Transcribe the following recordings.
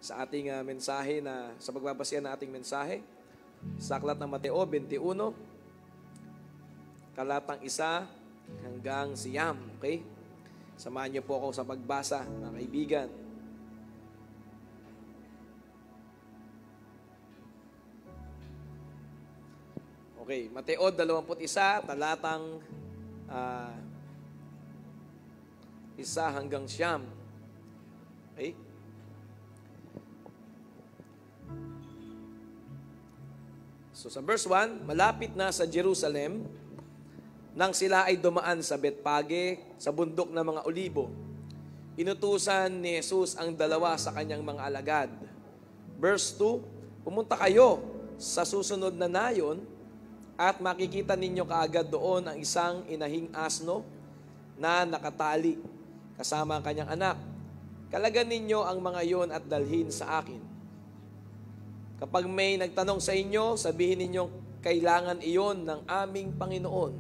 sa ating mensahe sa pagbabasihan ng ating mensahe. Sa aklat ng Mateo 21, talatang 1 hanggang 9. Okay? Samahan niyo po ako sa pagbasa, mga kaibigan. Okay, Mateo 21, talatang 1 hanggang 9. Okay? So sa verse 1, malapit na sa Jerusalem, nang sila ay dumaan sa Betpage, sa bundok ng mga Olibo, inutusan ni Jesus ang dalawa sa kanyang mga alagad. Verse 2, pumunta kayo sa susunod na nayon at makikita ninyo kaagad doon ang isang inahing asno na nakatali kasama ang kanyang anak. Kalagan ninyo ang mga yon at dalhin sa akin. Kapag may nagtanong sa inyo, sabihin ninyo, kailangan iyon ng aming Panginoon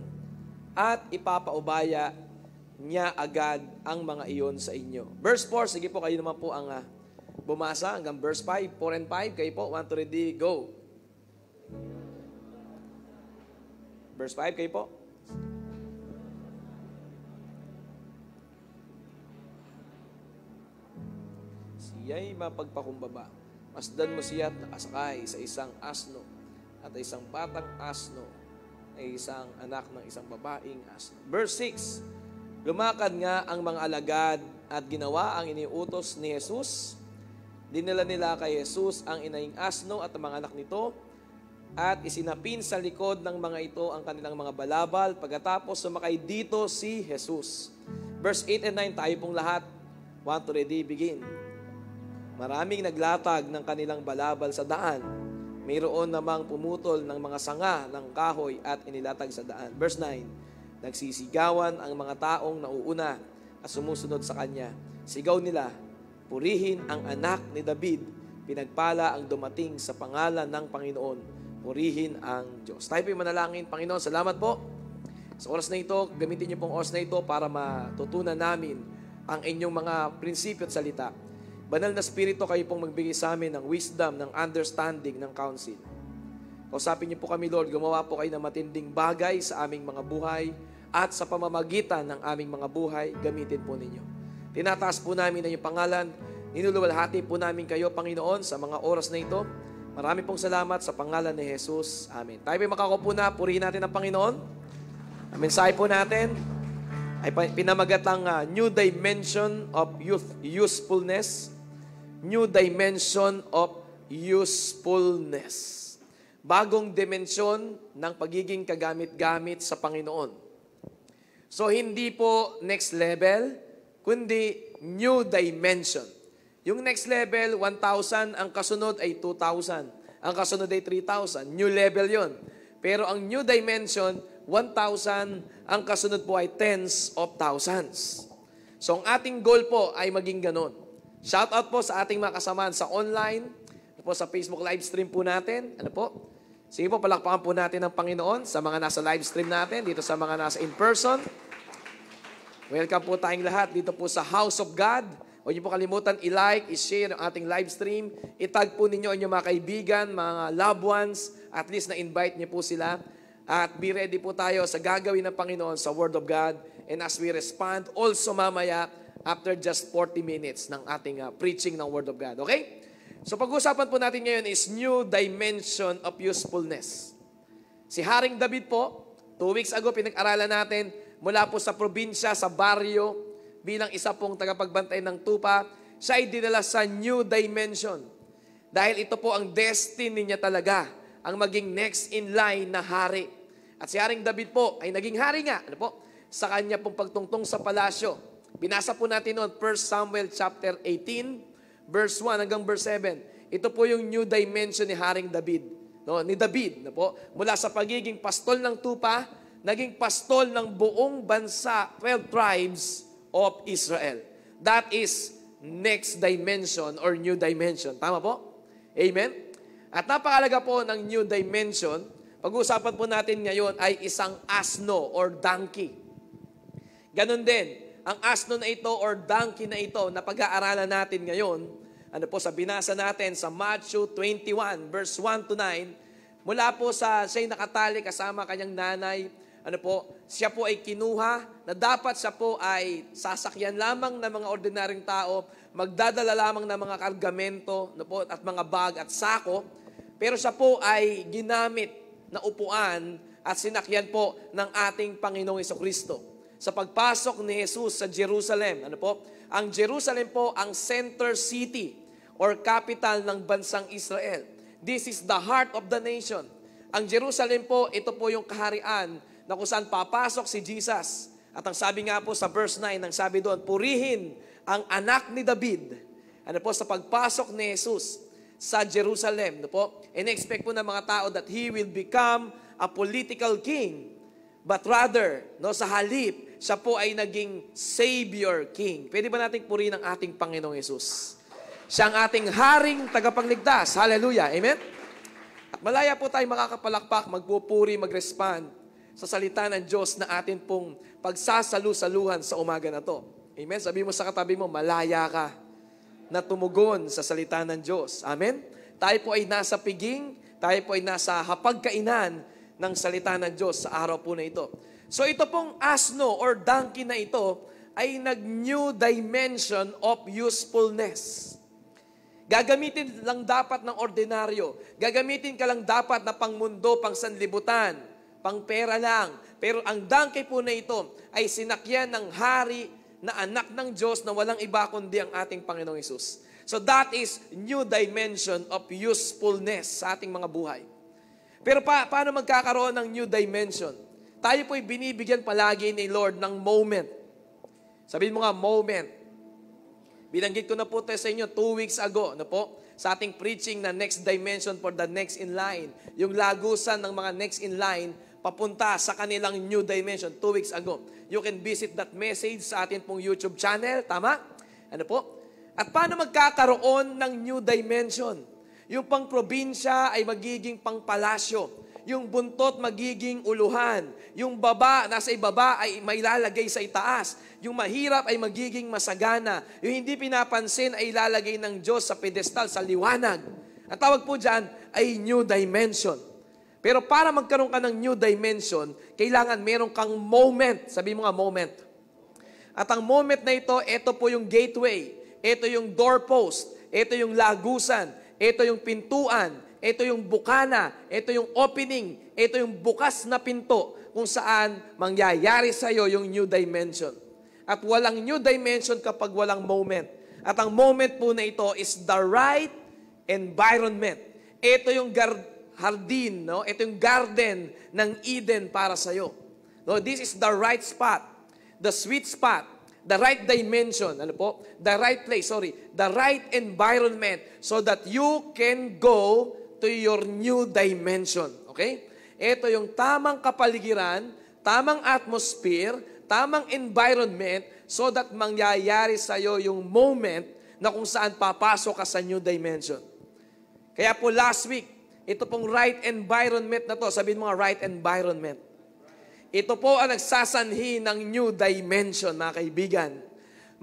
at ipapaubaya niya agad ang mga iyon sa inyo. Verse 4, sige po, kayo naman po ang bumasa hanggang verse 5, 4 and 5. Kayo po, 1 to ready, go. Verse 5, kayo po. Siya'y mapagpakumbaba. Masdan mo siya at nakasakay sa isang asno at isang batang asno ay isang anak ng isang babaeng asno. Verse 6, lumakad nga ang mga alagad at ginawa ang iniutos ni Jesus. Dinala nila kay Jesus ang inahing asno at ang mga anak nito at isinapin sa likod ng mga ito ang kanilang mga balabal. Pagkatapos sumakay dito si Jesus. Verse 8 and 9, tayo pong lahat. 1 to ready, begin. Maraming naglatag ng kanilang balabal sa daan. Mayroon namang pumutol ng mga sanga ng kahoy at inilatag sa daan. Verse 9, nagsisigawan ang mga taong nauuna at sumusunod sa kanya. Sigaw nila, purihin ang anak ni David. Pinagpala ang dumating sa pangalan ng Panginoon. Purihin ang Diyos. Tayo po'y manalangin. Panginoon, salamat po. Sa oras na ito, gamitin niyo pong oras na ito para matutunan namin ang inyong mga prinsipyo at salita. Banal na Espiritu, kayo pong magbigay sa amin ng wisdom, ng understanding, ng counsel. Kausapin niyo po kami, Lord, gumawa po kayo ng matinding bagay sa aming mga buhay at sa pamamagitan ng aming mga buhay, gamitin po ninyo. Tinataas po namin ang iyong pangalan. Ninuluwalhati po namin kayo, Panginoon, sa mga oras na ito. Marami pong salamat sa pangalan ni Jesus. Amen. Tayo po makakupo na, purihin natin ang Panginoon. Ang mensahe po natin ay pinamagatang New Dimension of Usefulness. New dimension of usefulness. Bagong dimensyon ng pagiging kagamit-gamit sa Panginoon. So, hindi po next level, kundi new dimension. Yung next level, 1,000. Ang kasunod ay 2,000. Ang kasunod ay 3,000. New level yon. Pero ang new dimension, 1,000. Ang kasunod po ay tens of thousands. So, ang ating goal po ay maging ganon. Shout out po sa ating mga kasamahan sa online, po sa Facebook live stream po natin. Ano po? Sige po, palakpakan po natin ang Panginoon sa mga nasa live stream natin, dito sa mga nasa in person. Welcome po tayong lahat dito po sa House of God. Huwag niyo po kalimutan i-like, i-share ang ating live stream. I-tag po ninyo ang inyong mga kaibigan, mga loved ones, at least na-invite niyo po sila. At be ready po tayo sa gagawin ng Panginoon sa Word of God. And as we respond, also mamaya, after just 40 minutes ng ating preaching ng Word of God. Okay? So pag-usapan po natin ngayon is new dimension of usefulness. Si Haring David po, 2 weeks ago pinag-aralan natin mula po sa probinsya, sa baryo, bilang isa pong tagapagbantay ng tupa, siya ay dinala sa new dimension. Dahil ito po ang destiny niya talaga, ang maging next in line na hari. At si Haring David po ay naging hari nga, ano po, sa kanya pong pagtungtong sa palasyo. Binasa po natin noon, 1 Samuel chapter 18, verse 1 hanggang verse 7. Ito po yung new dimension ni Haring David. No, ni David, no po, mula sa pagiging pastol ng tupa, naging pastol ng buong bansa, 12 tribes of Israel. That is next dimension or new dimension. Tama po? Amen? At napakalaga po ng new dimension, pag-uusapan po natin ngayon ay isang asno or donkey. Ganon din, ang asno na ito or donkey na ito na pag-aaralan natin ngayon, Ano po, sa binasa natin sa Matthew 21, verse 1 to 9, mula po sa siya'y nakatali kasama kanyang nanay, ano po, siya po ay kinuha na dapat siya po ay sasakyan lamang ng mga ordinaryong tao, magdadala lamang ng mga kargamento, ano po, at mga bag at sako, pero siya po ay ginamit na upuan at sinakyan po ng ating Panginoong Jesucristo. Sa pagpasok ni Jesus sa Jerusalem, ano po? Ang Jerusalem po ang center city or capital ng bansang Israel. This is the heart of the nation. Ang Jerusalem po, ito po yung kaharian na kung saan papasok si Jesus. At ang sabi nga po sa verse 9, ang sabi doon, purihin ang anak ni David. Ano po, sa pagpasok ni Jesus sa Jerusalem, ano po? In-expect po ng mga tao that he will become a political king. But rather, no, sa halip, siya po ay naging Savior King. Pwede ba nating purihin ang ating Panginoong Yesus? Siya ang ating haring tagapagligtas. Hallelujah. Amen? At malaya po tayo makakapalakpak, magpupuri, mag-respond sa salita ng Diyos na atin pong pagsasalu-saluhan sa umaga na to. Amen? Sabi mo sa katabi mo, malaya ka na tumugon sa salita ng Diyos. Amen? Tayo po ay nasa piging, tayo po ay nasa hapagkainan ng salita ng Diyos sa araw po na ito. So ito pong asno or donkey na ito ay nag-new dimension of usefulness. Gagamitin lang dapat ng ordinaryo. Gagamitin ka lang dapat na pangmundo, pang sanlibutan, pang pera lang. Pero ang donkey po na ito ay sinakyan ng hari na anak ng Diyos na walang iba kundi ang ating Panginoong Hesus. So that is new dimension of usefulness sa ating mga buhay. Pero paano magkakaroon ng new dimension? Tayo po'y binibigyan palagi ni Lord ng moment. Sabihin mo nga, moment. Binanggit ko na po tayo sa inyo 2 weeks ago, no po? Sa ating preaching na next dimension for the next in line. Yung lagusan ng mga next in line, papunta sa kanilang new dimension 2 weeks ago. You can visit that message sa atin pong YouTube channel, tama? Ano po? At paano magkakaroon ng new dimension? Yung pang probinsya ay magiging pang palasyo. Yung buntot magiging uluhan. Yung baba, nasa ibaba ay mailalagay sa itaas. Yung mahirap ay magiging masagana. Yung hindi pinapansin ay ilalagay ng Diyos sa pedestal, sa liwanag. Ang tawag po dyan ay new dimension. Pero para magkaroon ka ng new dimension, kailangan meron kang moment. Sabi mo nga, moment. At ang moment na ito po yung gateway. Ito yung doorpost. Ito yung lagusan. Ito yung pintuan. Ito yung bukana, ito yung opening, ito yung bukas na pinto kung saan mangyayari sa iyo yung new dimension. At walang new dimension kapag walang moment. At ang moment po na ito is the right environment. Ito yung hardin, no? Ito yung garden ng Eden para sa iyo. No, this is the right spot, the sweet spot, the right dimension, ano po? The right place, the right environment so that you can go to your new dimension. Okay? Ito yung tamang kapaligiran, tamang atmosphere, tamang environment so that mangyayari sa iyo yung moment na kung saan papasok ka sa new dimension. Kaya po last week, ito pong right environment na to, sabihin mo nga right environment. Ito po ang nagsasanhi ng new dimension, mga kaibigan.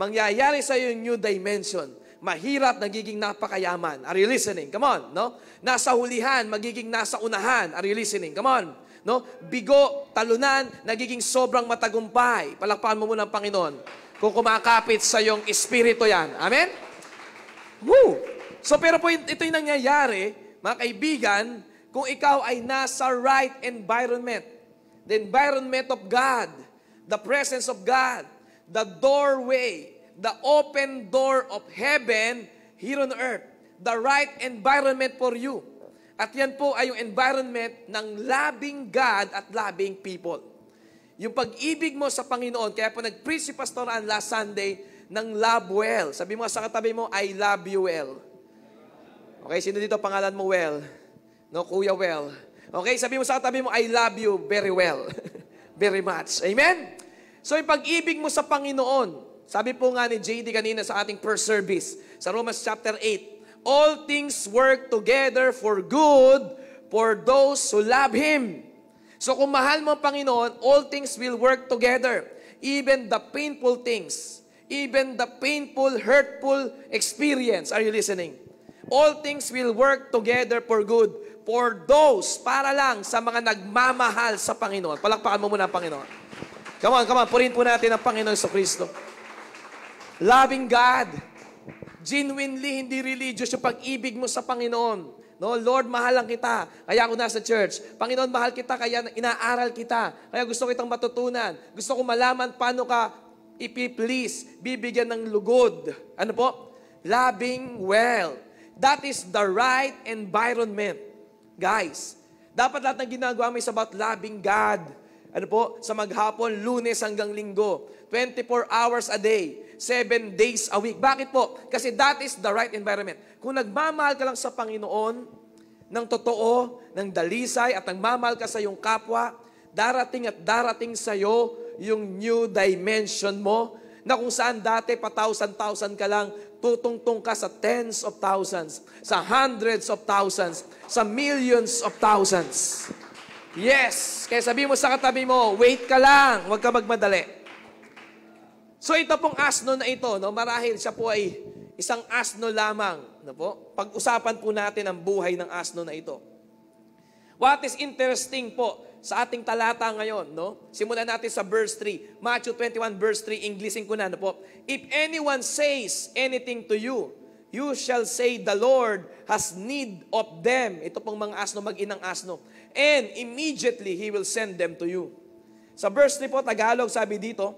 Mangyayari sa iyo yung new dimension. Mahirap, nagiging napakayaman. Are you listening? Come on, no? Nasa hulihan, magiging nasa unahan. Are you listening? Come on. No? Bigo, talunan, nagiging sobrang matagumpay. Palakpakan mo muna ang Panginoon. Kung kumakapit sa iyong espiritu yan. Amen? Woo! So, pero po ito yung nangyayari, mga kaibigan, kung ikaw ay nasa right environment. The environment of God. The presence of God. The doorway. The open door of heaven here on earth. The right environment for you. At yan po ay yung environment ng loving God at loving people. Yung pag-ibig mo sa Panginoon, kaya po nag-preach si Pastoran last Sunday ng love well. Sabi mo sa katabi mo, I love you well. Okay, sino dito pangalan mo well? No, Kuya well. Okay, sabi mo sa katabi mo, I love you very well. Very much. Amen? So yung pag-ibig mo sa Panginoon, sabi po nga ni JD kanina sa ating first service, sa Romans chapter 8, all things work together for good for those who love Him. So kung mahal mo ang Panginoon, all things will work together. Even the painful things, even the painful, hurtful experience. Are you listening? All things will work together for good. For those, para lang sa mga nagmamahal sa Panginoon. Palakpakan mo muna ang Panginoon. Come on. Purihin po natin ang Panginoon Jesucristo. Loving God. Genuinely, hindi religious yung pag-ibig mo sa Panginoon. No, Lord, mahalan kita. Kaya ako nasa church. Panginoon, mahal kita, kaya inaaral kita. Kaya gusto kitang matutunan. Gusto ko malaman paano ka ipi-please, bibigyan ng lugod. Ano po? Loving well. That is the right environment. Guys, dapat lahat ng ginagawa mo is about loving God. Ano po? Sa maghapon, Lunes hanggang Linggo. 24 hours a day. 7 days a week. Bakit po? Kasi that is the right environment. Kung nagmamahal ka lang sa Panginoon, ng totoo, ng dalisay, at nagmamahal ka sa iyong kapwa, darating at darating sa iyo yung new dimension mo, na kung saan dati pa-thousand ka lang, tutungtong ka sa tens of thousands, sa hundreds of thousands, sa millions of thousands. Yes! Kaya sabi mo sa katabi mo, wait ka lang, huwag ka magmadali. So ito pong asno na ito, no, marahil siya po ay isang asno lamang. No po? Pag-usapan po natin ang buhay ng asno na ito. What is interesting po sa ating talata ngayon, no? Simulan natin sa verse 3. Matthew 21 verse 3, Englishin ko na, no po? If anyone says anything to you, you shall say the Lord has need of them. Ito pong mga asno, mag-inang asno. And immediately He will send them to you. Sa verse 3 po, Tagalog, sabi dito,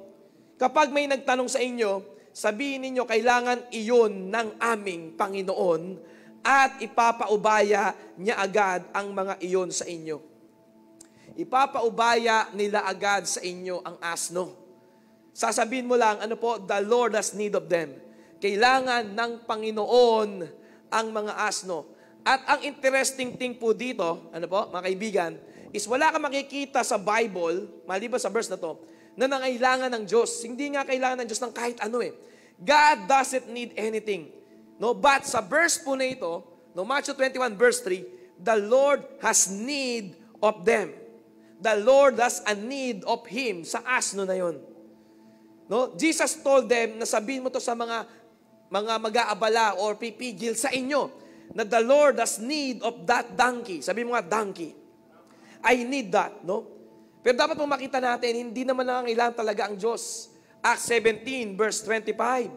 kapag may nagtanong sa inyo, sabihin ninyo, kailangan iyon ng aming Panginoon at ipapaubaya niya agad ang mga iyon sa inyo. Ipapaubaya nila agad sa inyo ang asno. Sasabihin mo lang, ano po, the Lord has need of them. Kailangan ng Panginoon ang mga asno. At ang interesting thing po dito, ano po, mga kaibigan, is wala kang makikita sa Bible, maliban sa verse na to, na nangailangan ng Diyos. Hindi nga kailangan ng Diyos ng kahit ano eh. God doesn't need anything. No, but sa verse po na ito, no, Matthew 21 verse 3, the Lord has need of them. The Lord has a need of Him sa asno na yon. No, Jesus told them na sabihin mo to sa mga mag-aabala or pipigil sa inyo na the Lord has need of that donkey. Sabihin mo nga, donkey. I need that, no? Pero dapat mong makita natin, hindi naman nangangailangan talaga ang Diyos. Acts 17, verse 25.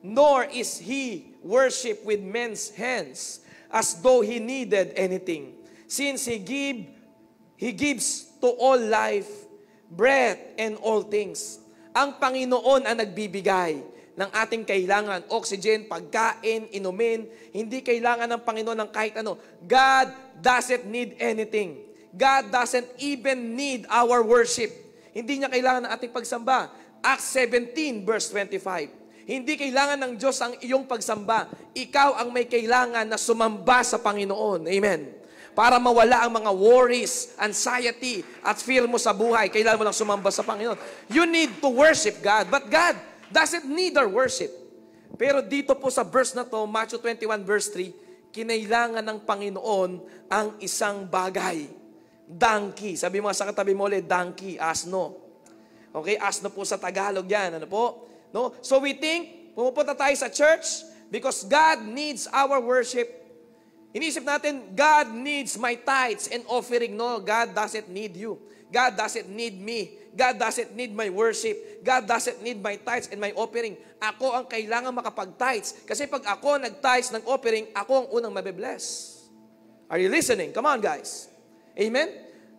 Nor is He worship with men's hands as though He needed anything. Since He gives to all life, breath, and all things. Ang Panginoon ang nagbibigay ng ating kailangan. Oxygen, pagkain, inumin. Hindi kailangan ng Panginoon ng kahit ano. God doesn't need anything. God doesn't even need our worship. Hindi niya kailangan ng ating pagsamba. Acts 17 verse 25. Hindi kailangan ng Diyos ang iyong pagsamba. Ikaw ang may kailangan na sumamba sa Panginoon. Amen. Para mawala ang mga worries, anxiety, at fear mo sa buhay, kailangan mo lang sumamba sa Panginoon. You need to worship God, but God doesn't need our worship. Pero dito po sa verse na to, Matthew 21 verse 3, kinailangan ng Panginoon ang isang bagay. Donkey. Sabi mo sa katabi mo ulit, donkey, asno. Okay, asno po sa Tagalog yan. Ano po? No? So we think, pumupunta tayo sa church because God needs our worship. Inisip natin, God needs my tithes and offering. No, God doesn't need you. God doesn't need me. God doesn't need my worship. God doesn't need my tithes and my offering. Ako ang kailangan makapag-tithes. Kasi pag ako nag-tithes ng offering, ako ang unang mabe-bless. Are you listening? Come on, guys. Amen?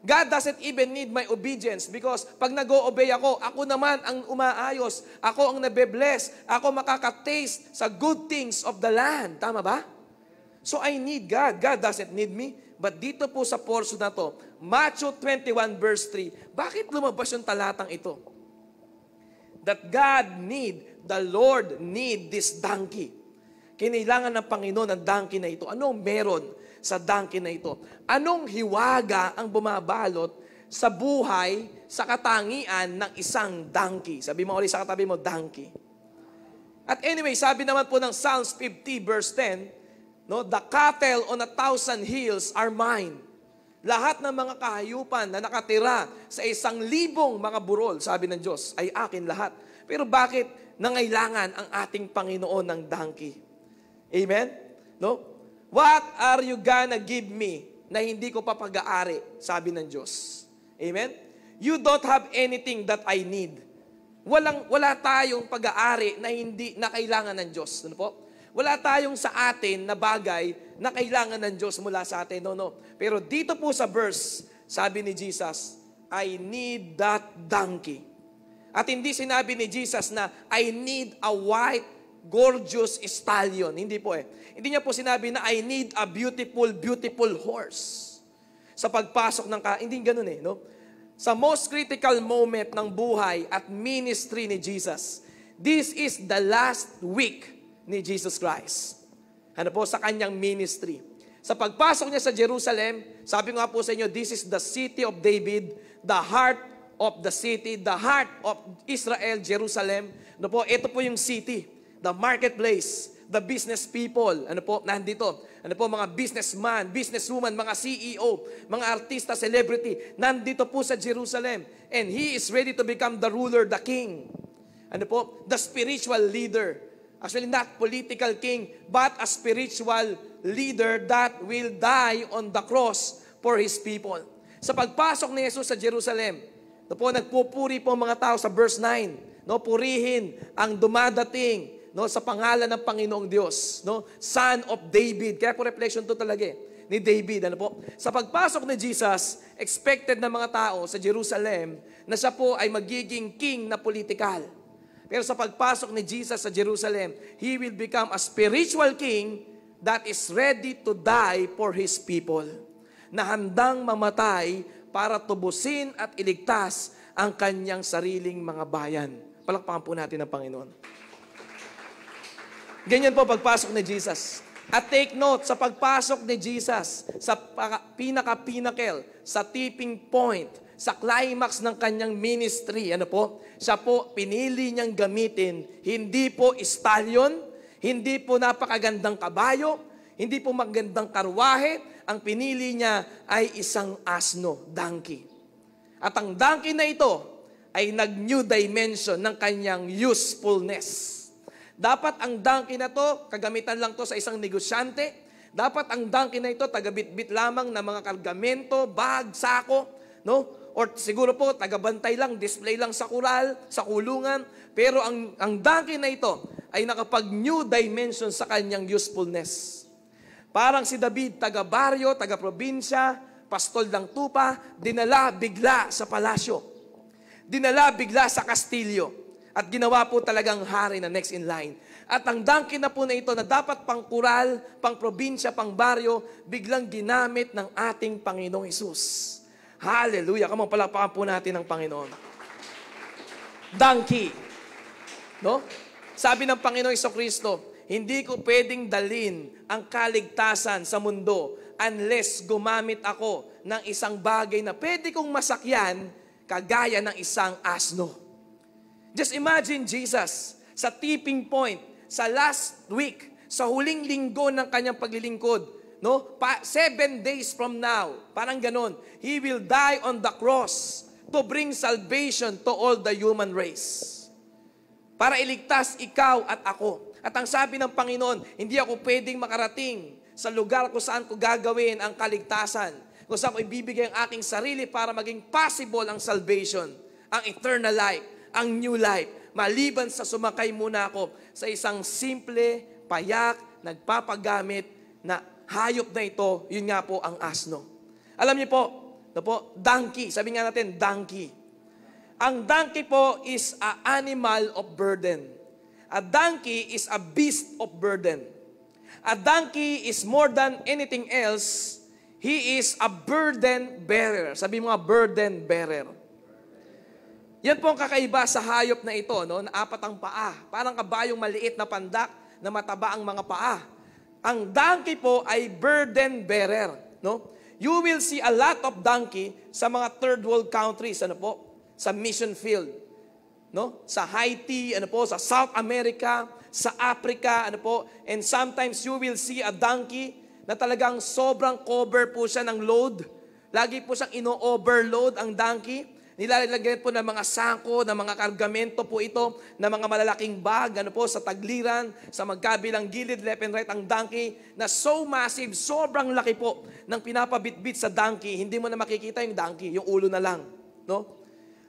God doesn't even need my obedience because pag nag-o-obey ako, ako naman ang umaayos. Ako ang nabe-bless. Ako makaka-taste sa good things of the land. Tama ba? So I need God. God doesn't need me. But dito po sa portion na to, Matthew 21 verse 3, bakit lumabas yung talatang ito? That God need, the Lord need this donkey. Kinailangan ng Panginoon ang donkey na ito. Anong meron sa donkey na ito? Anong hiwaga ang bumabalot sa buhay, sa katangian ng isang donkey? Sabi mo ulit sa katabi mo, donkey. At anyway, sabi naman po ng Psalms 50 verse 10, no, the cattle on 1,000 hills are mine. Lahat ng mga kahayupan na nakatira sa 1,000 mga burol, sabi ng Diyos, ay akin lahat. Pero bakit nangailangan ang ating Panginoon ng donkey? Amen? No? What are you gonna give me na hindi ko papag-aari? Sabi ng Diyos. Amen? You don't have anything that I need. Wala tayong pag-aari na hindi na kailangan ng Diyos. Ano po? Wala tayong sa atin na bagay na kailangan ng Diyos mula sa atin. No. Pero dito po sa verse, sabi ni Jesus, I need that donkey. At hindi sinabi ni Jesus na I need a white, gorgeous stallion. Hindi po eh. Hindi niya po sinabi na I need a beautiful, beautiful horse. Sa pagpasok ng hindi ganun eh. No? Sa most critical moment ng buhay at ministry ni Jesus, this is the last week ni Jesus Christ. Ano po, sa kanyang ministry. Sa pagpasok niya sa Jerusalem, sabi ko nga po sa inyo, this is the city of David, the heart of the city, the heart of Israel, Jerusalem. Ano po, ito po yung city, the marketplace, the business people, ano po, nandito. Ano po, mga businessman, businesswoman, mga CEO, mga artista, celebrity, nandito po sa Jerusalem. And he is ready to become the ruler, the king. Ano po, the spiritual leader. Actually, not political king, but a spiritual leader that will die on the cross for his people. Sa pagpasok ni Jesus sa Jerusalem, no po, nagpupuri po ang mga tao sa verse 9. No, purihin ang dumadating, no, sa pangalan ng Panginoong Diyos, no, Son of David. Kaya po reflection to talaga ni David, ano po. Sa pagpasok ni Jesus, expected ng mga tao sa Jerusalem na siya po ay magiging king na politikal. Pero sa pagpasok ni Jesus sa Jerusalem, he will become a spiritual king that is ready to die for his people. Na handang mamatay para tubusin at iligtas ang kanyang sariling mga bayan. Palakpakan po natin ang Panginoon. Ganyan po pagpasok ni Jesus. At take note, sa pagpasok ni Jesus, sa pinaka-pinnacle, sa tipping point, sa climax ng kanyang ministry, ano po, siya po pinili niyang gamitin, hindi po stallion, hindi po napakagandang kabayo, hindi po magandang karwahe, ang pinili niya ay isang asno, donkey. At ang donkey na ito ay nag-new dimension ng kanyang usefulness. Dapat ang donkey na to, kagamitan lang to sa isang negosyante. Dapat ang donkey na ito, tagabitbit lamang ng mga kargamento, bag, sako, no? Or siguro po, tagabantay lang, display lang sa kural, sa kulungan. Pero ang donkey na ito ay nakapag-new dimension sa kanyang usefulness. Parang si David, taga-baryo, taga-probinsya, pastol ng tupa, dinala bigla sa palasyo. Dinala bigla sa kastilyo. At ginawa po talagang hari na next in line. At ang donkey na po na ito na dapat pang kural, pang probinsya, pang baryo, biglang ginamit ng ating Panginoong Hesus. Hallelujah! Kamang palakpakan po natin ang Panginoon. Donkey. No? Sabi ng Panginoong Jesucristo, hindi ko pwedeng dalin ang kaligtasan sa mundo unless gumamit ako ng isang bagay na pwede kong masakyan kagaya ng isang asno. Just imagine Jesus sa tipping point, sa last week, sa huling linggo ng kanyang paglilingkod, no? 7 days from now, parang ganon, he will die on the cross to bring salvation to all the human race. Para iligtas ikaw at ako. At ang sabi ng Panginoon, hindi ako pwedeng makarating sa lugar kung saan ko gagawin ang kaligtasan, kung saan ko ibibigay ang aking sarili para maging possible ang salvation, ang eternal life, ang new life, maliban sa sumakay muna ako sa isang simple, payak, nagpapagamit na hayop na ito, yun nga po ang asno. Alam niyo po, donkey, sabi nga natin, donkey. Ang donkey po is an animal of burden. A donkey is a beast of burden. A donkey is more than anything else, he is a burden bearer. Sabi mo nga, burden bearer. Yan po ang kakaiba sa hayop na ito, no? Na 4 ang paa. Parang kabayong maliit na pandak na mataba ang mga paa. Ang donkey po ay burden bearer, no? You will see a lot of donkey sa mga third world countries, ano po? Sa mission field, no? Sa Haiti, ano po? Sa South America, sa Africa, ano po? And sometimes you will see a donkey na talagang sobrang cover po siya ng load. Lagi po siyang ino-overload ang donkey. Nilalagyan po ng mga sako, ng mga kargamento po ito, ng mga malalaking bag, sa tagliran, sa magkabilang gilid, left and right ang donkey, na so massive, sobrang laki po ng pinapabitbit sa donkey. Hindi mo na makikita yung donkey, yung ulo na lang. No?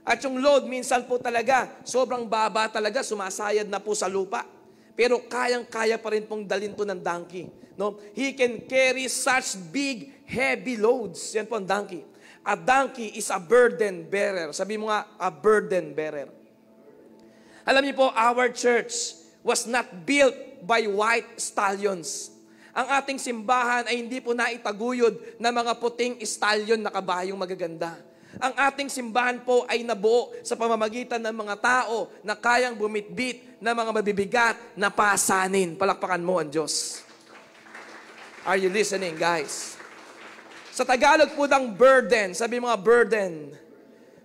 At yung load, minsan po talaga, sobrang baba talaga, sumasayad na po sa lupa. Pero kayang-kaya pa rin pong dalhin to ng donkey. No? He can carry such big, heavy loads. Yan po ang donkey. A donkey is a burden bearer. Sabi mo nga, a burden bearer. Alam niyo po, our church was not built by white stallions. Ang ating simbahan ay hindi po naitaguyod ng mga puting stallion na kabayong magaganda. Ang ating simbahan po ay nabuo sa pamamagitan ng mga tao na kayang bumitbit ng mga mabibigat na pasanin. Palakpakan mo ang Diyos. Are you listening, guys? Sa Tagalog po ng burden, sabi mga burden,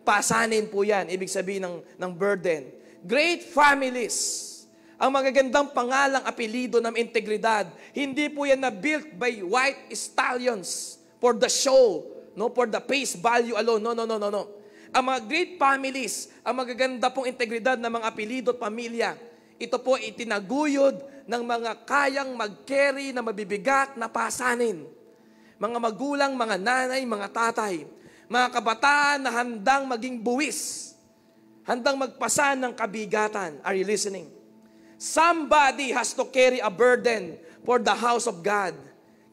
pasanin po yan, ibig sabihin ng burden. Great families, ang magagandang pangalang apelido ng integridad, hindi po yan na built by white stallions for the show, no, for the face value alone. No. Ang mga great families, ang magaganda pong integridad ng mga apelido at pamilya, ito po itinaguyod ng mga kayang mag-carry na mabibigat na pasanin. Mga magulang, mga nanay, mga tatay, mga kabataan na handang maging buwis, handang magpasan ng kabigatan. Are you listening? Somebody has to carry a burden for the house of God.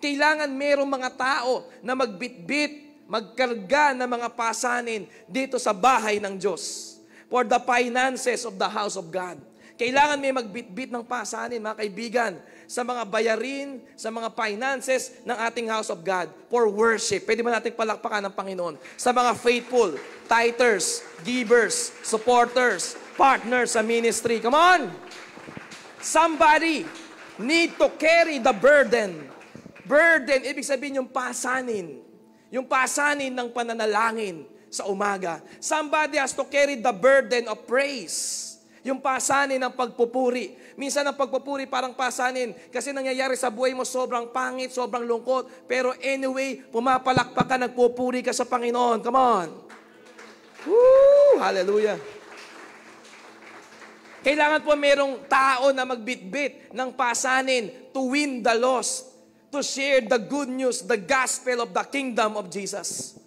Kailangan mayroong mga tao na magbitbit, magkarga ng mga pasanin dito sa bahay ng Diyos. For the finances of the house of God. Kailangan may magbitbit ng pasanin, mga kaibigan, sa mga bayarin, sa mga finances ng ating house of God for worship. Pwede ba natin palakpakan ng Panginoon? Sa mga faithful, tithers, givers, supporters, partners sa ministry. Come on! Somebody need to carry the burden. Burden, ibig sabihin yung pasanin. Yung pasanin ng pananalangin sa umaga. Somebody has to carry the burden of praise. Yung pasanin ng pagpupuri. Minsan ang pagpupuri parang pasanin kasi nangyayari sa buhay mo sobrang pangit, sobrang lungkot. Pero anyway, pumapalakpak ka, nagpupuri ka sa Panginoon. Come on. Woo! Hallelujah. Kailangan po merong tao na magbitbit ng pasanin to win the lost. To share the good news, the gospel of the kingdom of Jesus.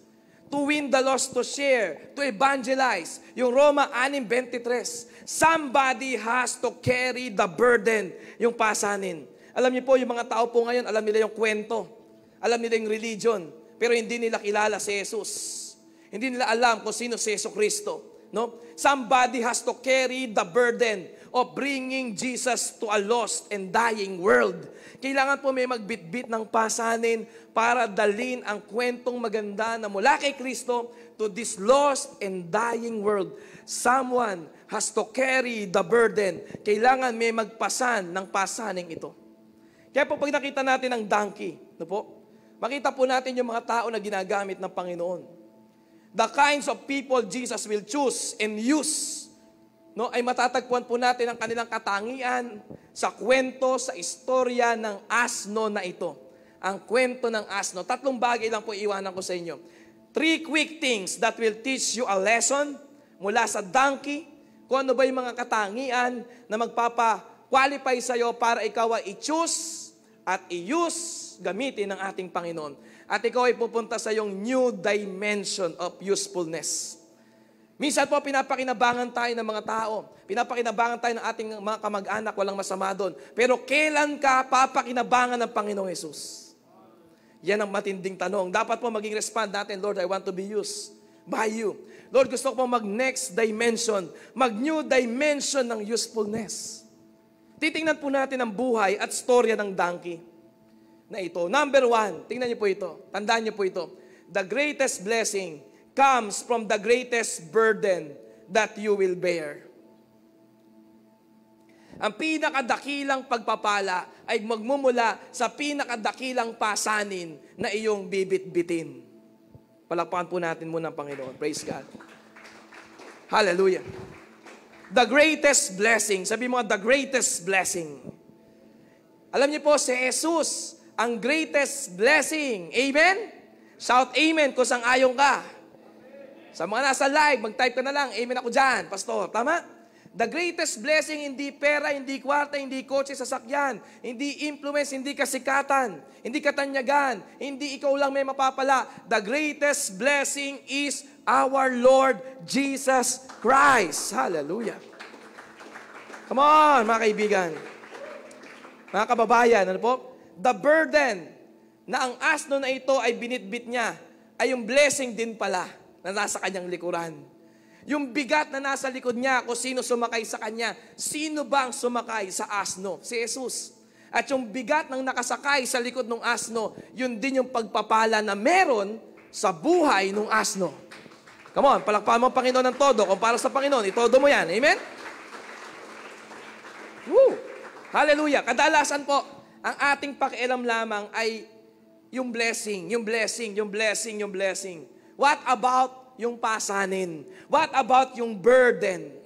To win the lost, to share, to evangelize. Yung Roma 6:23. Somebody has to carry the burden, yung pasanin. Alam niyo po, yung mga tao po ngayon, alam nila yung kwento. Alam nila yung religion. Pero hindi nila kilala si Jesus. Hindi nila alam kung sino si Jesucristo. No? Somebody has to carry the burden of bringing Jesus to a lost and dying world. Kailangan po may magbitbit ng pasanin para dalhin ang kwentong maganda na mula kay Kristo to this lost and dying world. Someone has to carry the burden. Kailangan may magpasan ng pasaning ito. Kaya po pag nakita natin ang donkey, no po, makita po natin yung mga tao na ginagamit ng Panginoon. The kinds of people Jesus will choose and use, no, ay matatagpuan po natin ang kanilang katangian sa kwento, sa istorya ng asno na ito. Ang kwento ng asno. 3 bagay lang po iwanan ko sa inyo. 3 quick things that will teach you a lesson mula sa donkey, kung ano ba yung mga katangian na magpapa-qualify sa iyo para ikaw ay i-choose at i-use, gamitin ng ating Panginoon. At ikaw ay pupunta sa iyong new dimension of usefulness. Minsan po, pinapakinabangan tayo ng mga tao. Pinapakinabangan tayo ng ating mga kamag-anak, walang masama doon. Pero kailan ka papakinabangan ng Panginoong Yesus? Yan ang matinding tanong. Dapat po maging respond natin, Lord, I want to be used by you. Lord, gusto ko mag-next dimension, mag-new dimension ng usefulness. Titingnan po natin ang buhay at storya ng donkey na ito. Number 1, tingnan niyo po ito. Tandaan niyo po ito. The greatest blessing comes from the greatest burden that you will bear. Ang pinakadakilang pagpapala ay magmumula sa pinakadakilang pasanin na iyong bibit-bitin. Palakpakan po natin muna ang Panginoon. Praise God. Hallelujah. The greatest blessing. Sabi mo, the greatest blessing. Alam niyo po, si Jesus, ang greatest blessing. Amen? Shout amen kung sang-ayon ka. Sa mga nasa live, mag-type ka na lang, amen ako dyan, pastor. Tama? The greatest blessing, hindi pera, hindi kwarta, hindi kotse, sasakyan, hindi influence, hindi kasikatan, hindi katanyagan, hindi ikaw lang may mapapala. The greatest blessing is our Lord Jesus Christ. Hallelujah. Come on, mga kaibigan. Mga kababayan, ano po? The burden na ang asno na ito ay binitbit niya, ay yung blessing din pala na nasa kanyang likuran. Yung bigat na nasa likod niya, kung sino sumakay sa kanya, sino ba ang sumakay sa asno? Si Jesus. At yung bigat ng nakasakay sa likod ng asno, yun din yung pagpapala na meron sa buhay ng asno. Come on, palakpakan mo ang Panginoon ng todo. Kung para sa Panginoon, itodo mo yan. Amen? Woo! Hallelujah. Kadalasan po, ang ating pakialam lamang ay yung blessing, yung blessing, yung blessing, yung blessing. What about yung pasanin? What about yung burden?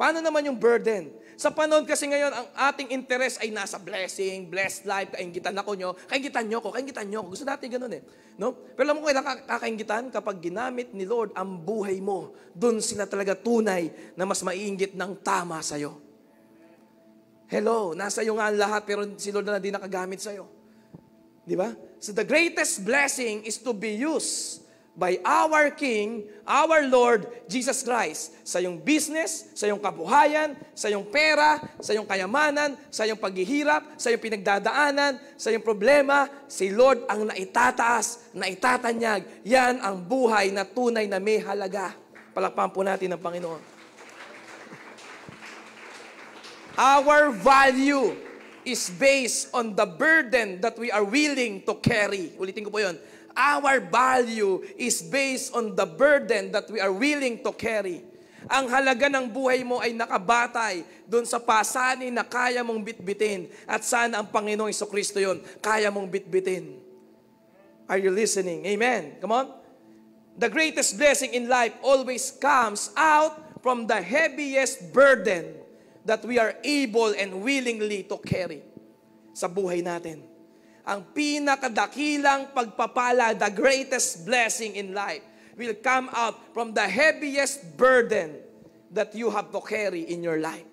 Paano naman yung burden? Sa panahon kasi ngayon, ang ating interest ay nasa blessing, blessed life, kaingitan ako nyo, kaingitan nyo ko, kaingitan nyo ko. Gusto natin ganun eh. No? Pero alam mo kailangan kakaingitan kapag ginamit ni Lord ang buhay mo, dun sila talaga tunay na mas maiinggit ng tama sa'yo. Hello, nasa iyo nga ang lahat pero si Lord na din nakagamit sa'yo. Di ba? So the greatest blessing is to be used by our King, our Lord, Jesus Christ. Sa iyong business, sa iyong kabuhayan, sa iyong pera, sa iyong kayamanan, sa iyong paghihirap, sa iyong pinagdadaanan, sa iyong problema, si Lord ang naitataas, naitatanyag. Yan ang buhay na tunay na may halaga. Palakpakan po natin ang Panginoon. Our value is based on the burden that we are willing to carry. Ulitin ko po yun. Our value is based on the burden that we are willing to carry. Ang halaga ng buhay mo ay nakabatay doon sa pasanin na kaya mong bitbitin. At sana ang Panginoong Jesucristo yun, kaya mong bitbitin. Are you listening? Amen. Come on. The greatest blessing in life always comes out from the heaviest burden that we are able and willingly to carry sa buhay natin. Ang pinakadakilang pagpapala, the greatest blessing in life, will come out from the heaviest burden that you have to carry in your life.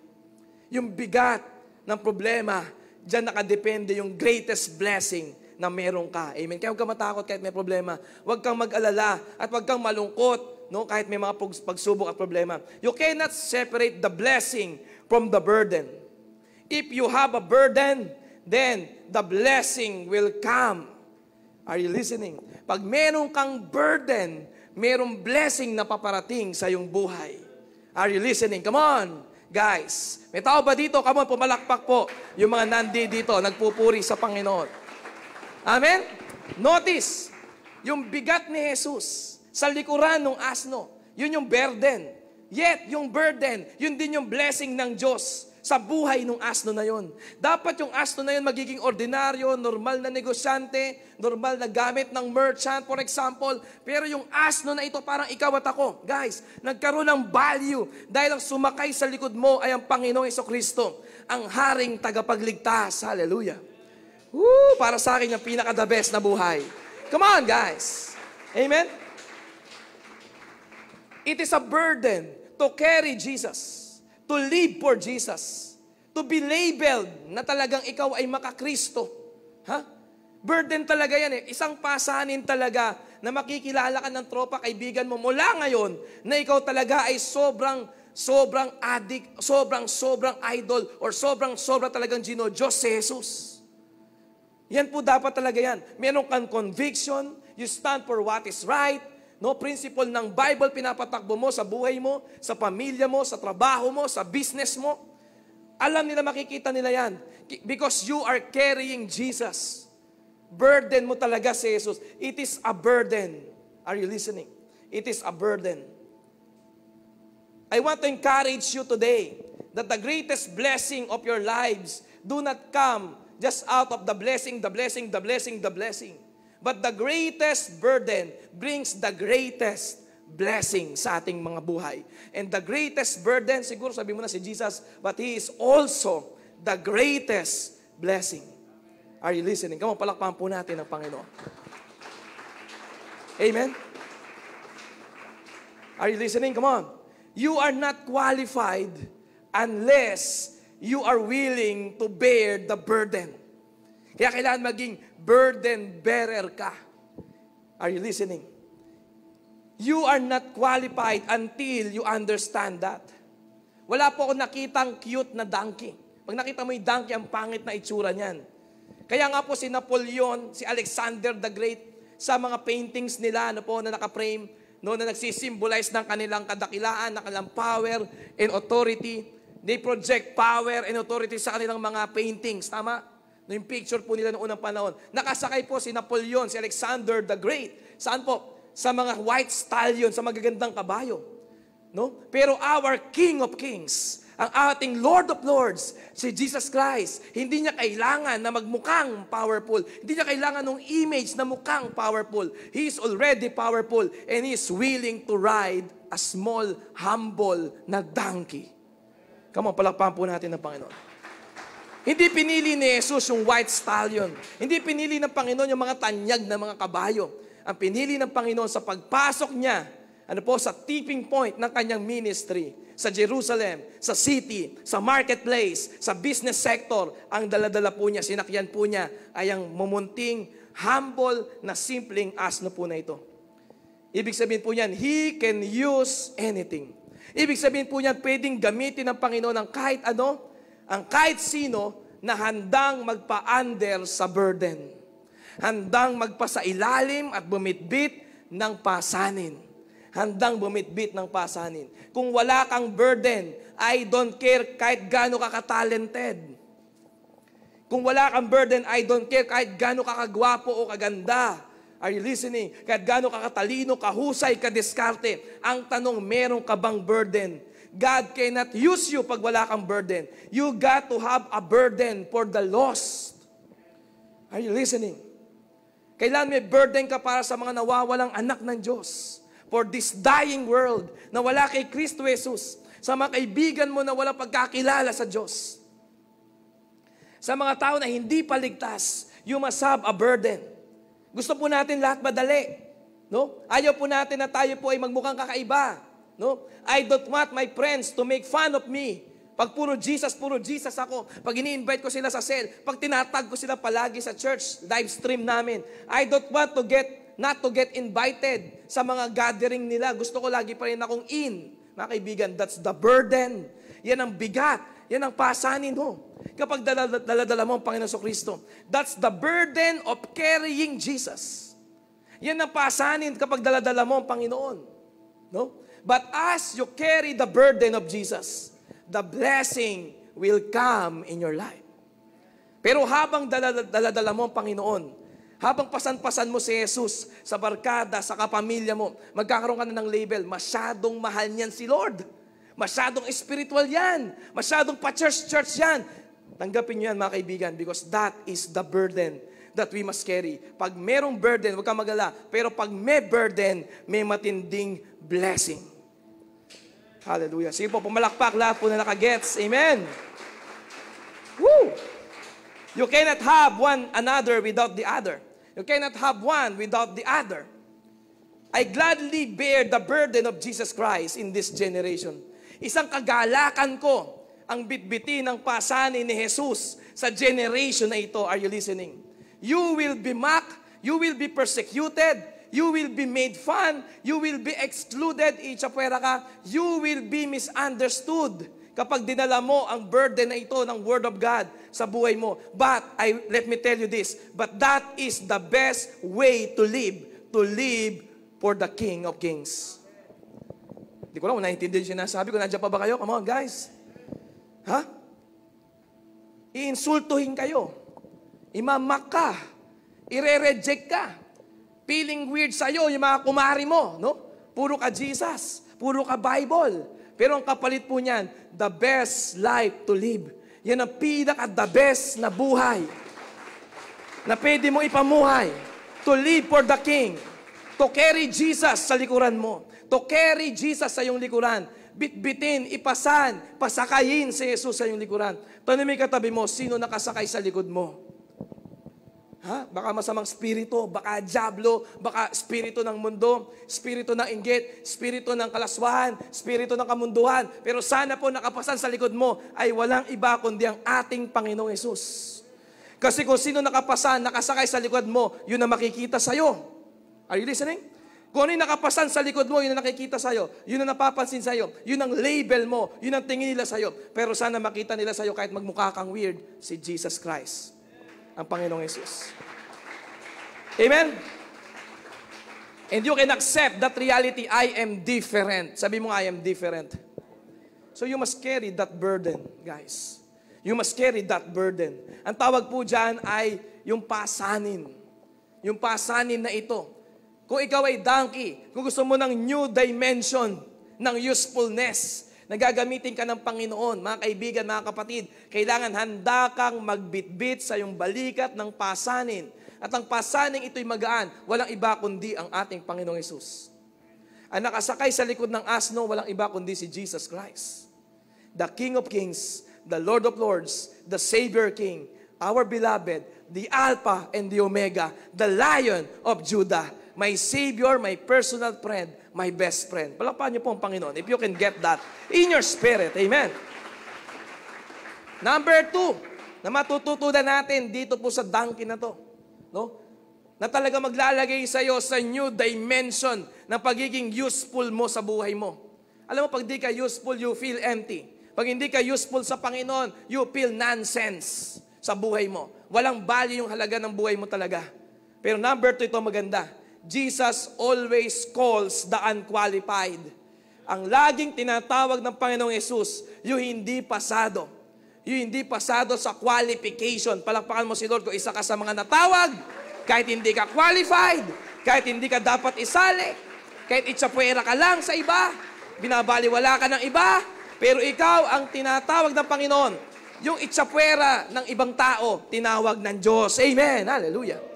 Yung bigat ng problema, dyan nakadepende yung greatest blessing na meron ka. Amen. Kaya huwag kang matakot kahit may problema. Huwag kang mag-alala at huwag kang malungkot, no? Kahit may mga pagsubok at problema. You cannot separate the blessing from the burden. If you have a burden, then the blessing will come. Are you listening? Pag meron kang burden, merong blessing na paparating sa iyong buhay. Are you listening? Come on, guys. May tao ba dito? Come on, pumalakpak po. Yung mga nandito, nagpupuri sa Panginoon. Amen? Notice, yung bigat ni Jesus sa likuran ng asno, yun yung burden. Yet, yung burden, yun din yung blessing ng Diyos sa buhay ng asno na yun. Dapat yung asno na yun magiging ordinaryo, normal na negosyante, normal na gamit ng merchant, for example. Pero yung asno na ito, parang ikaw at ako. Guys, nagkaroon ng value dahil ang sumakay sa likod mo ay ang Panginoong Jesucristo, ang haring tagapagligtas. Hallelujah. Woo! Para sa akin yung pinaka-the best na buhay. Come on, guys. Amen? It is a burden to carry Jesus. To live for Jesus. To be labeled na talagang ikaw ay makakristo. Ha? Burden talaga yan eh. Isang pasanin talaga na makikilala ka ng tropa, kaibigan mo mula ngayon na ikaw talaga ay sobrang addict, sobrang idol, or sobrang talagang Diyos si Jesus. Yan po dapat talaga yan. Meron kang conviction, you stand for what is right. No, principle ng Bible pinapatakbo mo sa buhay mo, sa pamilya mo, sa trabaho mo, sa business mo. Alam nila, makikita nila yan. Because you are carrying Jesus. Burden mo talaga si Jesus. It is a burden. Are you listening? It is a burden. I want to encourage you today that the greatest blessing of your lives do not come just out of the blessing. But the greatest burden brings the greatest blessing sa ating mga buhay. And the greatest burden, siguro sabi mo na si Jesus, but He is also the greatest blessing. Are you listening? Come on, palakpakan po natin ang Panginoon. Amen? Are you listening? Come on. You are not qualified unless you are willing to bear the burden. Kaya kailangan maging burden bearer ka. Are you listening? You are not qualified until you understand that. Wala po ako nakitang cute na donkey. Pag nakita mo yung donkey, ang pangit na itsura niyan. Kaya nga po si Napoleon, si Alexander the Great, sa mga paintings nila na naka-frame, na nagsisimbolize ng kanilang kadakilaan, ng kanilang power and authority. They project power and authority sa kanilang mga paintings. Tama? Yung picture po nila noong unang panahon. Nakasakay po si Napoleon, si Alexander the Great. Saan po? Sa mga white stallion, sa magagandang kabayo. No? Pero our King of Kings, ang ating Lord of Lords, si Jesus Christ, hindi niya kailangan na magmukhang powerful. Hindi niya kailangan ng image na mukhang powerful. He is already powerful and He is willing to ride a small, humble na donkey. Come on, palakpakan po natin ng Panginoon. Hindi pinili ni Jesus yung white stallion. Hindi pinili ng Panginoon yung mga tanyag na mga kabayo. Ang pinili ng Panginoon sa pagpasok niya, sa tipping point ng kanyang ministry, sa Jerusalem, sa city, sa marketplace, sa business sector, ang daladala po niya, sinakyan po niya, ay ang mumunting, humble na simpleng asno po na ito. Ibig sabihin po niyan, He can use anything. Ibig sabihin po niyan, pwedeng gamitin ng Panginoon ang kahit ano, ang kahit sino na handang magpa-under sa burden. Handang magpasailalim at bumitbit ng pasanin. Handang bumitbit ng pasanin. Kung wala kang burden, I don't care kahit gaano ka ka-talented. Kung wala kang burden, I don't care kahit gaano ka kagwapo o kaganda. Are you listening? Kahit gaano ka katalino, kahusay, kadiskarte. Ang tanong, meron ka bang burden? God cannot use you pag wala kang burden. You got to have a burden for the lost. Are you listening? Kailan may burden ka para sa mga nawawalang anak ng Diyos. For this dying world na wala kay Kristo Jesus. Sa mga kaibigan mo na walang pagkakilala sa Diyos. Sa mga tao na hindi paligtas, you must have a burden. Gusto po natin lahat madali. No? Ayaw po natin na tayo po ay magmukhang kakaiba. No? I don't want my friends to make fun of me. Pag puro Jesus ako. Pag ini-invite ko sila sa cell, pag tinatag ko sila palagi sa church, live stream namin. I don't want to not to get invited sa mga gathering nila. Gusto ko lagi pa rin akong in. Mga kaibigan, that's the burden. Yan ang bigat. Yan ang pasanin mo. Kapag daladala mo ang Panginoon Kristo, that's the burden of carrying Jesus. Yan ang pasanin kapag daladala mo ang Panginoon. No? But as you carry the burden of Jesus, the blessing will come in your life. Pero habang daladala mo ang Panginoon, habang pasan-pasan mo si Jesus sa barkada, sa kapamilya mo, magkakaroon ka na ng label, masyadong mahal niyan si Lord. Masyadong spiritual yan. Masyadong pa-church yan. Tanggapin niyo yan mga kaibigan because that is the burden that we must carry. Pag merong burden, huwag kang mag-alala. Pero pag may burden, may matinding blessing. Hallelujah. Sige po, pumalakpak lahat po na nakagets. Amen. Woo! You cannot have one another without the other. You cannot have one without the other. I gladly bear the burden of Jesus Christ in this generation. Isang kagalakan ko ang bitbitin ng pasanin ni Jesus sa generation na ito. Are you listening? You will be mocked, you will be persecuted, you will be made fun, you will be excluded, itsapuera ka, you will be misunderstood kapag dinala mo ang burden na ito ng Word of God sa buhay mo. But, let me tell you this, but that is the best way to live for the King of Kings. Hindi ko lang, naintindihan yung sinasabi ko. Nandiyan pa ba kayo? Come on, guys. Ha? Iinsultuhin kayo. Imamak ka. Ire-reject ka. Feeling weird sa'yo yung mga kumari mo. No? Puro ka Jesus. Puro ka Bible. Pero ang kapalit po niyan, the best life to live. Yan ang pinaka-the best na buhay na pwede mo ipamuhay. To live for the King. To carry Jesus sa likuran mo. To carry Jesus sa iyong likuran. Bitbitin, ipasan, pasakayin si Jesus sa iyong likuran. Tanong mo katabi mo, sino nakasakay sa likod mo? Baka masamang spirito, baka diablo, baka spirito ng mundo, spirito ng inggit, spirito ng kalaswahan, spirito ng kamunduhan. Pero sana po nakapasan sa likod mo ay walang iba kundi ang ating Panginoong Hesus. Kasi kung sino nakapasan, nakasakay sa likod mo, yun ang makikita sa'yo. Are you listening? Kung ano yung nakapasan sa likod mo, yun ang nakikita sa'yo, yun ang napapansin sa'yo, yun ang label mo, yun ang tingin nila sa'yo. Pero sana makita nila sa'yo kahit magmukha kang weird, si Jesus Christ, ang Panginoong Hesus. Amen? And you can accept that reality, I am different. Sabi mo, I am different. So you must carry that burden, guys. You must carry that burden. Ang tawag po dyan ay yung pasanin. Yung pasanin na ito. Kung ikaw ay donkey, kung gusto mo ng new dimension ng usefulness, na gagamitin ka ng Panginoon, mga kaibigan, mga kapatid, kailangan handa kang magbitbit sa iyong balikat ng pasanin. At ang pasaning ito'y magaan, walang iba kundi ang ating Panginoong Hesus. Ang nakasakay sa likod ng asno, walang iba kundi si Jesus Christ. The King of Kings, the Lord of Lords, the Savior King, our beloved, the Alpha and the Omega, the Lion of Judah, my Savior, my personal friend, my best friend. Palakpakan niyo po ang Panginoon if you can get that in your spirit. Amen. Number 2, na matututunan natin dito po sa donkey na to, no? Na talaga maglalagay sa iyo sa new dimension ng pagiging useful mo sa buhay mo. Alam mo, pag di ka useful, you feel empty. Pag hindi ka useful sa Panginoon, you feel nonsense sa buhay mo. Walang value yung halaga ng buhay mo talaga. Pero number 2, ito maganda. Jesus always calls the unqualified. Ang laging tinatawag ng Panginoong Hesus, yung hindi pasado. Yung hindi pasado sa qualification. Palakpakan mo si Lord kung isa ka sa mga natawag, kahit hindi ka qualified, kahit hindi ka dapat isali, kahit itsapuera ka lang sa iba, binabaliwala ka ng iba, pero ikaw ang tinatawag ng Panginoon. Yung itsapuera ng ibang tao, tinawag ng Diyos. Amen. Hallelujah.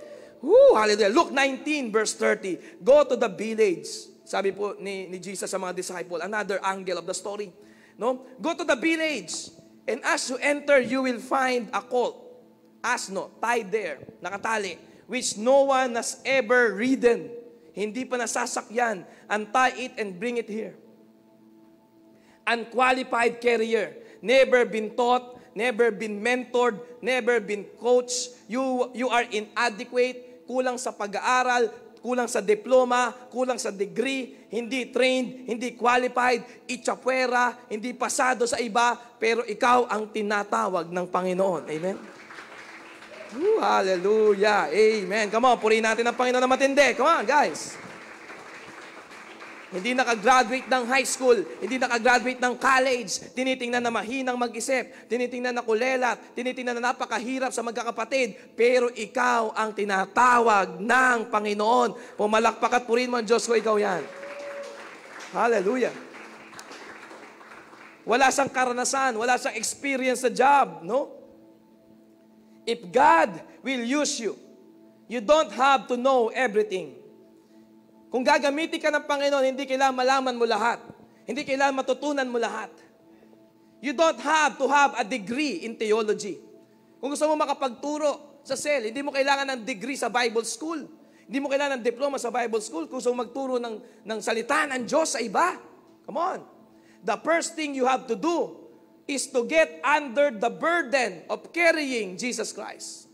Hallelujah. Luke 19 verse 30. Go to the village. Sabi po ni Jesus sa mga disciple, another angle of the story. No? Go to the village. And as you enter, you will find a colt, asno, tied there, nakatali, which no one has ever ridden. Hindi pa nasasakyan. Untie it and bring it here. Unqualified carrier, never been taught, never been mentored, never been coached. You are inadequate, kulang sa pag-aaral, kulang sa diploma, kulang sa degree, hindi trained, hindi qualified, itsapuera, hindi pasado sa iba, pero ikaw ang tinatawag ng Panginoon. Amen? Hallelujah. Amen. Come on, purihin natin ang Panginoon na matindi. Come on, guys. Hindi nakagraduate ng high school, hindi nakagraduate ng college, tinitingnan na mahinang mag-isip, tinitingnan na kulelat, tinitingnan na napakahirap sa magkakapatid, pero ikaw ang tinatawag ng Panginoon. Pumalakpak at purihin mo ang Diyos ko, ikaw yan. Hallelujah. Wala siyang karanasan, wala siyang experience sa job, no? If God will use you, you don't have to know everything. Kung gagamitin ka ng Panginoon, hindi kailangan malaman mo lahat. Hindi kailangan matutunan mo lahat. You don't have to have a degree in theology. Kung gusto mo makapagturo sa cell, hindi mo kailangan ng degree sa Bible school. Hindi mo kailangan ng diploma sa Bible school kung gusto mo magturo ng salita ng Diyos sa iba. Come on. The first thing you have to do is to get under the burden of carrying Jesus Christ.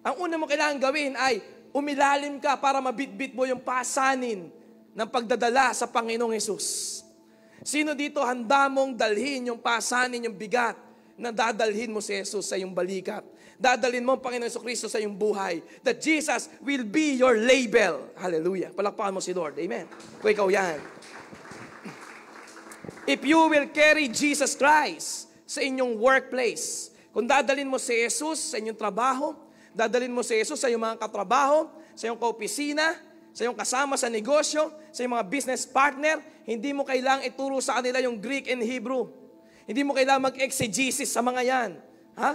Ang una mo kailangan gawin ay umilalim ka para mabitbit mo yung pasanin ng pagdadala sa Panginoong Hesus. Sino dito handa mong dalhin yung pasanin, yung bigat na dadalhin mo si Jesus sa iyong balikat? Dadalhin mo ang Panginoong Jesucristo sa iyong buhay. That Jesus will be your label. Hallelujah. Palakpakan mo si Lord. Amen. Kung ikaw yan. If you will carry Jesus Christ sa inyong workplace, kung dadalhin mo si Jesus sa inyong trabaho, dadalhin mo si Jesus sa iyong mga katrabaho, sa iyong kaopisina, sa iyong kasama sa negosyo, sa iyong mga business partner, hindi mo kailangang ituro sa kanila yung Greek and Hebrew. Hindi mo kailangang mag-exegesis sa mga yan. Ha?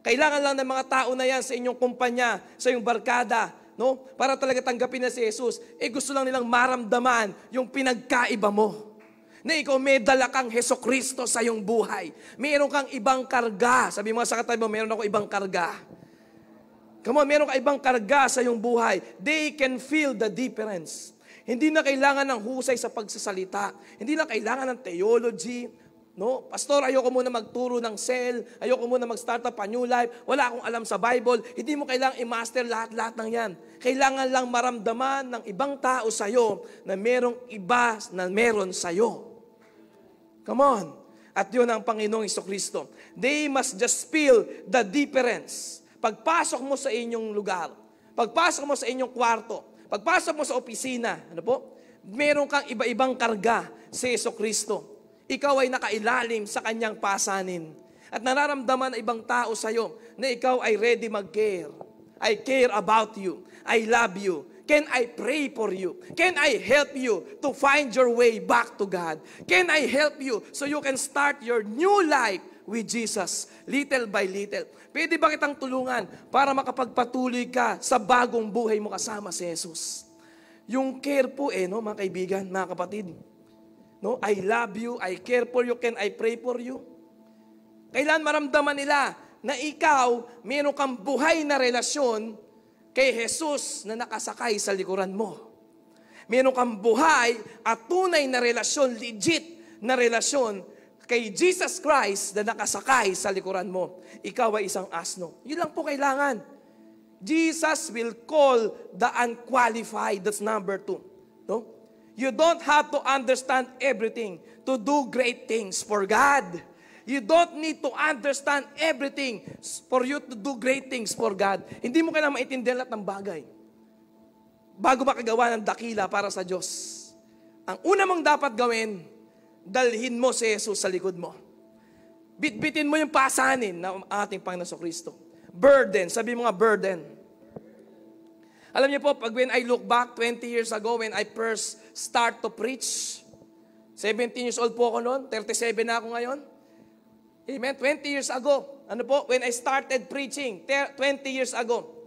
Kailangan lang ng mga tao na yan sa inyong kumpanya, sa iyong barkada, no? Para talaga tanggapin na si Jesus. Gusto lang nilang maramdaman yung pinagkaiba mo. Na ikaw may dala kang Hesukristo sa iyong buhay. Mayroon kang ibang karga. Sabi mo sa katabi mo, mayroon ako ibang karga. Come on, meron ka ibang karga sa iyong buhay. They can feel the difference. Hindi na kailangan ng husay sa pagsasalita. Hindi na kailangan ng theology. No? Pastor, ayoko muna magturo ng cell. Ayoko muna mag-start up a new life. Wala akong alam sa Bible. Hindi mo kailangang i-master lahat-lahat ng yan. Kailangan lang maramdaman ng ibang tao sa'yo na merong iba na meron sa'yo. Come on. At yun ang Panginoong Jesucristo. They must just feel the difference. Pagpasok mo sa inyong lugar, pagpasok mo sa inyong kwarto, pagpasok mo sa opisina, ano po? Meron kang iba-ibang karga sa Jesucristo. Ikaw ay nakailalim sa kanyang pasanin. At nararamdaman ng ibang tao sa iyo na ikaw ay ready mag-care. I care about you. I love you. Can I pray for you? Can I help you to find your way back to God? Can I help you so you can start your new life with Jesus, little by little? Pwede ba kitang tulungan para makapagpatuloy ka sa bagong buhay mo kasama si Jesus? Yung care po no, mga kaibigan, mga kapatid. No, I love you, I care for you, can I pray for you? Kailan maramdaman nila na ikaw, meron kang buhay na relasyon kay Jesus na nakasakay sa likuran mo. Meron kang buhay at tunay na relasyon, legit na relasyon kay Jesus Christ na nakasakay sa likuran mo. Ikaw ay isang asno. Yun lang po kailangan. Jesus will call the unqualified. That's number 2. No? You don't have to understand everything to do great things for God. You don't need to understand everything for you to do great things for God. Hindi mo kailangan maintindihan lahat ng bagay bago makagawa ng dakila para sa Diyos. Ang una mong dapat gawin, dalhin mo si Jesus sa likod mo. Bitbitin mo yung pasanin ng ating Panginoon Kristo. Burden, sabi mo nga burden. Alam niyo po, pag when I look back 20 years ago, when I first start to preach, 17 years old po ako noon, 37 na ako ngayon. Amen, 20 years ago. Ano po, when I started preaching, 20 years ago,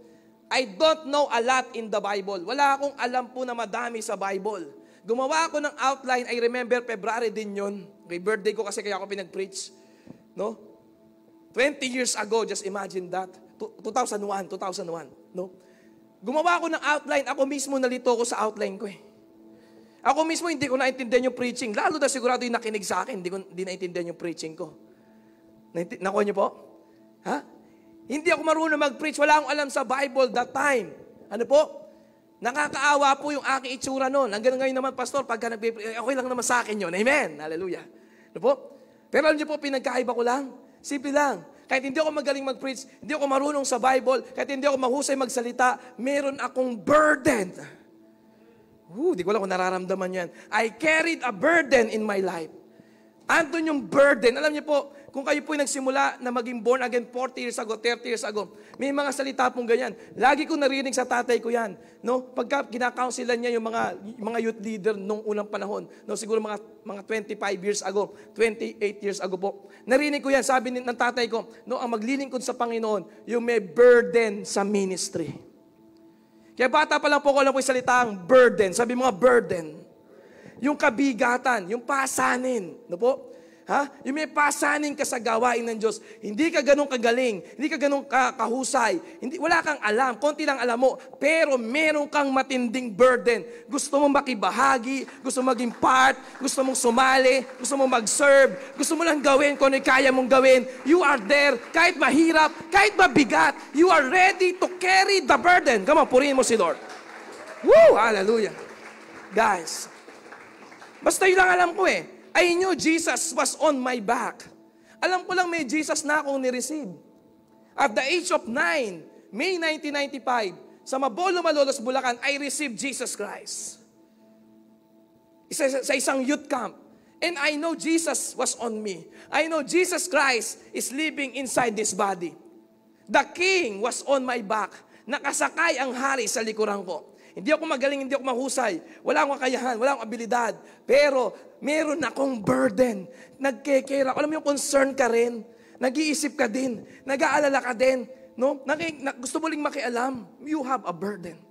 I don't know a lot in the Bible. Wala akong alam po na madami sa Bible. Gumawa ako ng outline, I remember February din yun. Okay, birthday ko kasi kaya ako pinag-preach. No? 20 years ago, just imagine that. 2001. No? Gumawa ako ng outline, ako mismo nalito ko sa outline ko eh. Ako mismo hindi ko naintindihan yung preaching. Lalo na sigurado yung nakinig sa akin, hindi naintindihan yung preaching ko. Nakuha niyo po? Ha? Hindi ako marunong mag-preach, wala akong alam sa Bible that time. Ano po? Nakakaawa po yung aking itsura noon. Hanggang ngayon naman, Pastor, pagka nag-preach, okay lang naman sa akin yun. Amen. Hallelujah. Ano po? Pero alam niyo po, pinagkaiba ko lang. Simple lang. Kahit hindi ako magaling mag-preach, hindi ako marunong sa Bible, kahit hindi ako mahusay magsalita, meron akong burden. Di ko lang kung nararamdaman yan. I carried a burden in my life. Andun yung burden. Alam niyo po, kung kayo po'y nagsimula na maging born again 40 years ago, 30 years ago, may mga salita pong ganyan. Lagi ko narinig sa tatay ko yan. No? Pagka kinakaunsilan niya yung mga youth leader nung unang panahon, no? Siguro mga 25 years ago, 28 years ago po. Narinig ko yan, sabi ng tatay ko, no, ang maglilingkod sa Panginoon, yung may burden sa ministry. Kaya bata pa lang po ko alam po yung salitang burden. Sabi mga burden. Yung kabigatan, yung pasanin. No po? Ha? Yung may pasanin ka sa gawain ng Diyos. Hindi ka ganun kagaling. Hindi ka ganun kahusay. Wala kang alam. Konti lang alam mo. Pero meron kang matinding burden. Gusto mong makibahagi. Gusto mong maging part. Gusto mong sumali. Gusto mong mag-serve. Gusto mo lang gawin kung ano kaya mong gawin. You are there. Kahit mahirap. Kahit mabigat. You are ready to carry the burden. Come on, purihin mo si Lord. Woo! Hallelujah. Guys. Basta yun lang alam ko eh. I knew Jesus was on my back. Alam ko lang may Jesus na akong ni-receive. At the age of 9, May 1995, sa Mabolo, Malolos, Bulacan, I received Jesus Christ. Sa isang youth camp. And I know Jesus was on me. I know Jesus Christ is living inside this body. The King was on my back. Nakasakay ang hari sa likuran ko. Hindi ako magaling, hindi ako mahusay. Wala akong kakayahan, wala akong abilidad. Pero meron akong burden. Nagkekera. Alam mo yung concern ka rin. Nag-iisip ka din. Nag-aalala ka din. No? Gusto mo ling makialam. You have a burden.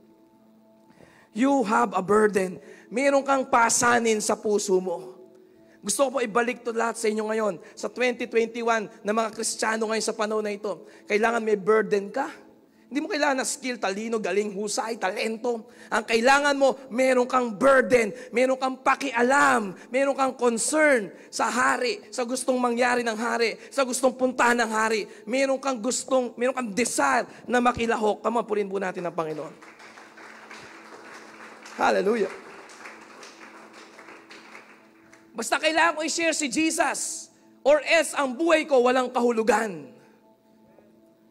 You have a burden. Meron kang pasanin sa puso mo. Gusto ko po ibalik to lahat sa inyo ngayon. Sa 2021 na mga Kristiyano ngayon sa panahon na ito. Kailangan may burden ka. Hindi mo kailangan na skill, talino, galing, husay, talento. Ang kailangan mo, meron kang burden, meron kang pakialam, meron kang concern sa hari, sa gustong mangyari ng hari, sa gustong puntahan ng hari. Meron kang desire na makilahok. Kamapurin po natin ang Panginoon. Hallelujah. Basta kailangan ko i-share si Jesus, or else ang buhay ko walang kahulugan.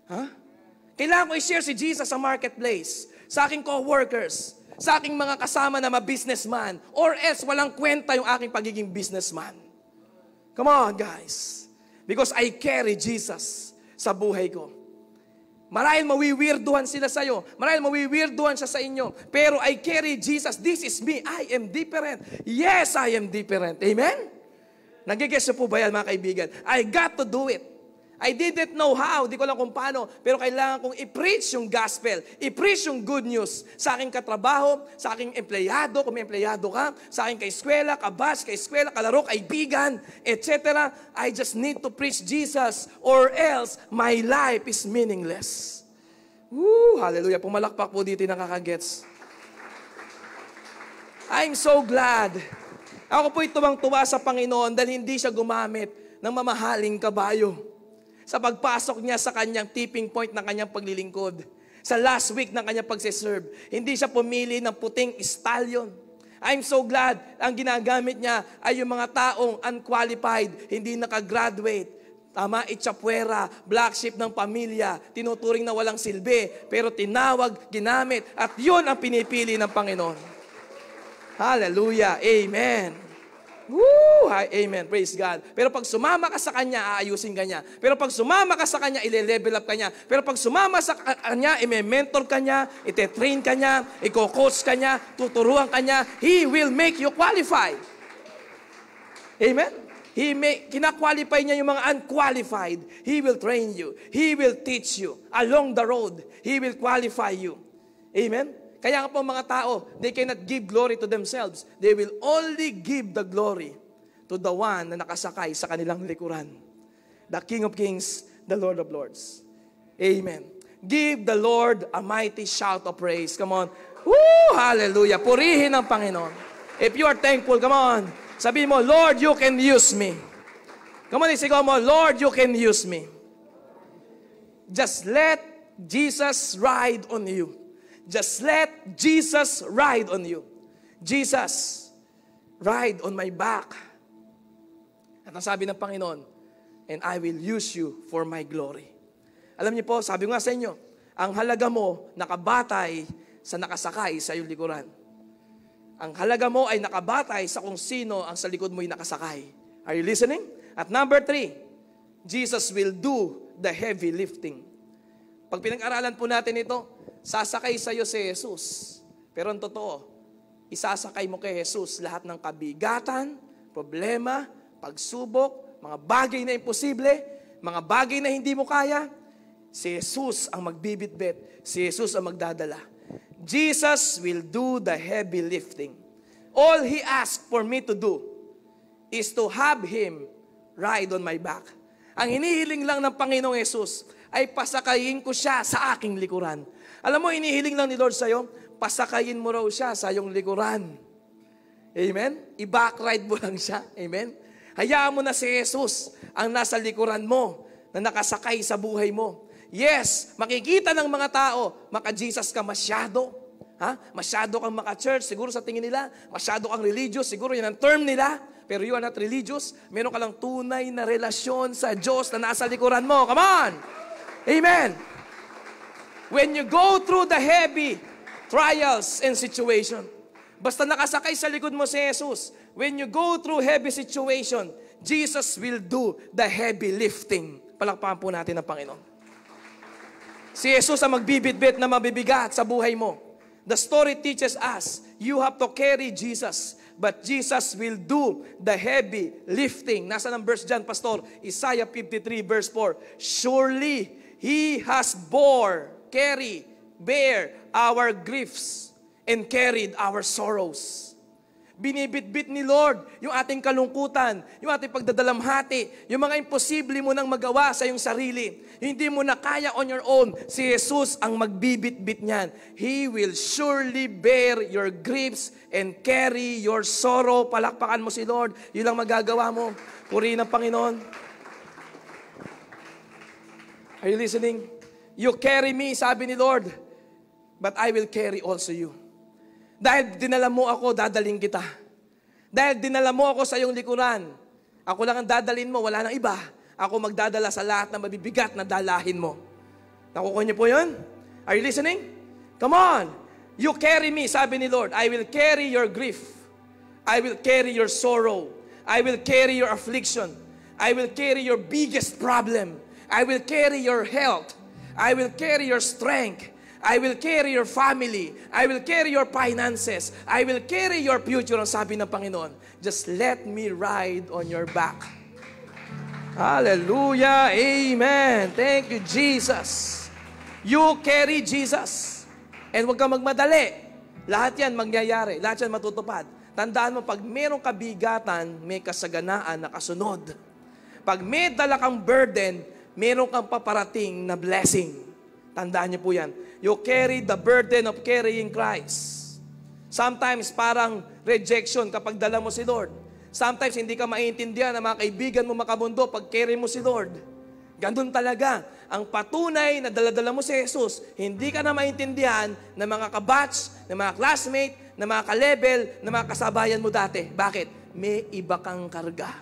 Ha? Kailangan ko i-share si Jesus sa marketplace, sa aking co-workers, sa aking mga kasama na ma-businessman, or else walang kwenta yung aking pagiging businessman. Come on, guys. Because I carry Jesus sa buhay ko. Marahil mawiwirduhan sila sa'yo. Marahil mawiwirduhan siya sa inyo. Pero I carry Jesus. This is me. I am different. Yes, I am different. Amen? Nagigets po ba yan, mga kaibigan? I got to do it. I didn't know how, di ko lang kung paano, pero kailangan kong i-preach yung gospel, i-preach yung good news sa aking katrabaho, sa aking empleyado, kung may empleyado ka, sa aking kaeskwela, kabas, kaeskwela, kalaro, kaibigan, etc. I just need to preach Jesus or else my life is meaningless. Woo! Hallelujah. Pumalakpak po dito yung nakakagets. I'm so glad. Ako po'y tuwang-tuwa sa Panginoon dahil hindi siya gumamit ng mamahaling kabayo sa pagpasok niya sa kanyang tipping point ng kanyang paglilingkod. Sa last week ng kanyang pagsiserve, hindi siya pumili ng puting stallion. I'm so glad ang ginagamit niya ay yung mga taong unqualified, hindi nakagraduate. Tama, itsapwera, black sheep ng pamilya, tinuturing na walang silbi, pero tinawag, ginamit, at yun ang pinipili ng Panginoon. Hallelujah, amen. Woo! Amen. Praise God. Pero pag sumama ka sa Kanya, aayusin ka niya. Pero pag sumama ka sa Kanya, ile-level up ka niya. Pero pag sumama sa Kanya, i-mentor ka niya, ite-train ka niya, i-coach ka niya, tuturuan ka niya, He will make you qualify. Amen? Kina-qualify niya yung mga unqualified. He will train you. He will teach you. Along the road, He will qualify you. Amen? Kaya nga po mga tao, they cannot give glory to themselves. They will only give the glory to the one na nakasakay sa kanilang likuran. The King of Kings, the Lord of Lords. Amen. Give the Lord a mighty shout of praise. Come on. Woo! Hallelujah. Purihin ang Panginoon. If you are thankful, come on. Sabihin mo, Lord, you can use me. Come on, isigaw mo, Lord, you can use me. Just let Jesus ride on you. Just let Jesus ride on you. Jesus, ride on my back. At ang sabi ng Panginoon, and I will use you for my glory. Alam niyo po, sabi ko nga sa inyo, ang halaga mo nakabatay sa nakasakay sa iyong likuran. Ang halaga mo ay nakabatay sa kung sino ang sa likod mo'y nakasakay. Are you listening? At number 3, Jesus will do the heavy lifting. Pag pinag-aralan po natin ito, sasakay sa iyo si Jesus. Pero ang totoo, isasakay mo kay Jesus lahat ng kabigatan, problema, pagsubok, mga bagay na imposible, mga bagay na hindi mo kaya. Si Jesus ang magbibitbit. Si Jesus ang magdadala. Jesus will do the heavy lifting. All He asked for me to do is to have Him ride on my back. Ang hinihiling lang ng Panginoong Jesus ay pasakayin ko siya sa aking likuran. Alam mo, inihiling lang ni Lord sa'yo, pasakayin mo raw siya sa iyong likuran. Amen? I-backride mo lang siya. Amen? Hayaan mo na si Jesus ang nasa likuran mo, na nakasakay sa buhay mo. Yes, makikita ng mga tao, maka-Jesus ka masyado. Ha? Masyado kang maka-church, siguro sa tingin nila. Masyado kang religious, siguro yan ang term nila. Pero you are not religious. Meron ka lang tunay na relasyon sa Diyos na nasa likuran mo. Come on! Amen. When you go through the heavy trials and situation, basta nakasakay sa likod mo si Jesus, when you go through heavy situation, Jesus will do the heavy lifting. Palakpakan po natin ang Panginoon. Si Jesus ang magbibitbit na mabibigat sa buhay mo. The story teaches us, you have to carry Jesus, but Jesus will do the heavy lifting. Nasa ng verse dyan, Pastor? Isaiah 53 verse 4. Surely, He has bear our griefs and carried our sorrows. Binibitbit ni Lord yung ating kalungkutan, yung ating pagdadalamhati, yung mga imposible mo nang magawa sa iyong sarili. Hindi mo na kaya on your own. Si Jesus ang magbibitbit niyan. He will surely bear your griefs and carry your sorrow. Palakpakan mo si Lord. Yun lang magagawa mo. Purihin ang Panginoon. Are you listening? You carry me, sabi ni Lord, but I will carry also you. Dahil dinala mo ako, dadaling kita. Dahil dinala mo ako sa iyong likuran, ako lang ang dadalhin mo, wala nang iba. Ako magdadala sa lahat ng mabibigat na dalahin mo. Nakukuha niyo po yun? Are you listening? Come on. You carry me, sabi ni Lord. I will carry your grief. I will carry your sorrow. I will carry your affliction. I will carry your biggest problem. I will carry your health. I will carry your strength. I will carry your family. I will carry your finances. I will carry your future, ang sabi ng Panginoon. Just let me ride on your back. Hallelujah. Amen. Thank you, Jesus. You carry Jesus. And huwag kang magmadali. Lahat yan mangyayari. Lahat yan matutupad. Tandaan mo, pag merong kabigatan, may kasaganaan na kasunod. Pag may dala kang burden, meron kang paparating na blessing. Tandaan niyo po yan. You carry the burden of carrying Christ. Sometimes parang rejection kapag dala mo si Lord. Sometimes hindi ka maintindihan ng mga kaibigan mo makamundo pag carry mo si Lord. Ganun talaga. Ang patunay na daladala mo si Jesus, hindi ka na maintindihan ng mga kabatch, ng mga classmate, ng mga ka-level, ng mga kasabayan mo dati. Bakit? May iba kang karga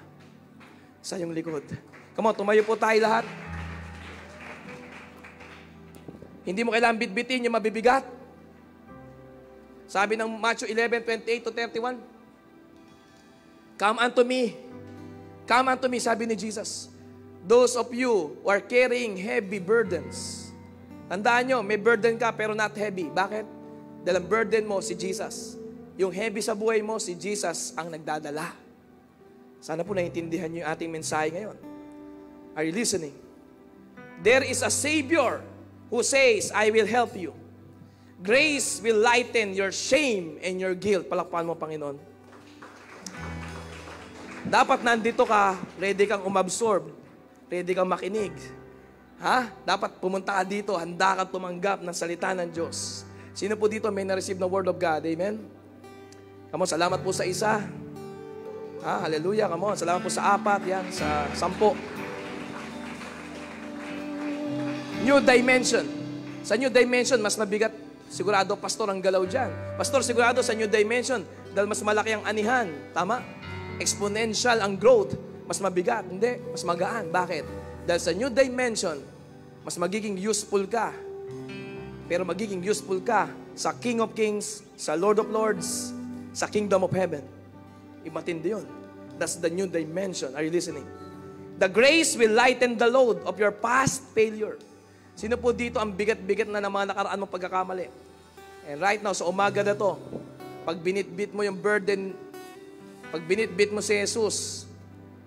sa iyong likod. Come on, tumayo po tayo lahat. Hindi mo kailangan bitbitin yung mabibigat. Sabi ng Matthew 11:28-31, Come unto me. Come unto me, sabi ni Jesus. Those of you who are carrying heavy burdens. Tandaan nyo, may burden ka pero not heavy. Bakit? Dahil ang burden mo si Jesus. Yung heavy sa buhay mo, si Jesus ang nagdadala. Sana po naiintindihan nyo yung ating mensahe ngayon. Are you listening? There is a Savior who says, I will help you. Grace will lighten your shame and your guilt. Palakpakan mo, Panginoon. Dapat nandito ka, ready kang umabsorb, ready kang makinig. Ha? Dapat pumunta ka dito, handa kang tumanggap ng salita ng Diyos. Sino po dito may na-receive na Word of God? Amen? Come on, salamat po sa isa. Ha? Hallelujah, come on. Salamat po sa 4, yan, sa 10. New dimension. Sa new dimension, mas mabigat. Sigurado, pastor, ang galaw dyan. Pastor, sigurado sa new dimension, dahil mas malaki ang anihan. Tama? Exponential ang growth. Mas mabigat. Hindi, mas magaan. Bakit? Dahil sa new dimension, mas magiging useful ka. Pero magiging useful ka sa King of Kings, sa Lord of Lords, sa Kingdom of Heaven. Imatindi yun. That's the new dimension. Are you listening? The grace will lighten the load of your past failure. Sino po dito ang bigat-bigat na ng mga nakaraan mong pagkakamali? And right now, sa umaga na to, pag binitbit mo yung burden, pag binitbit mo si Jesus,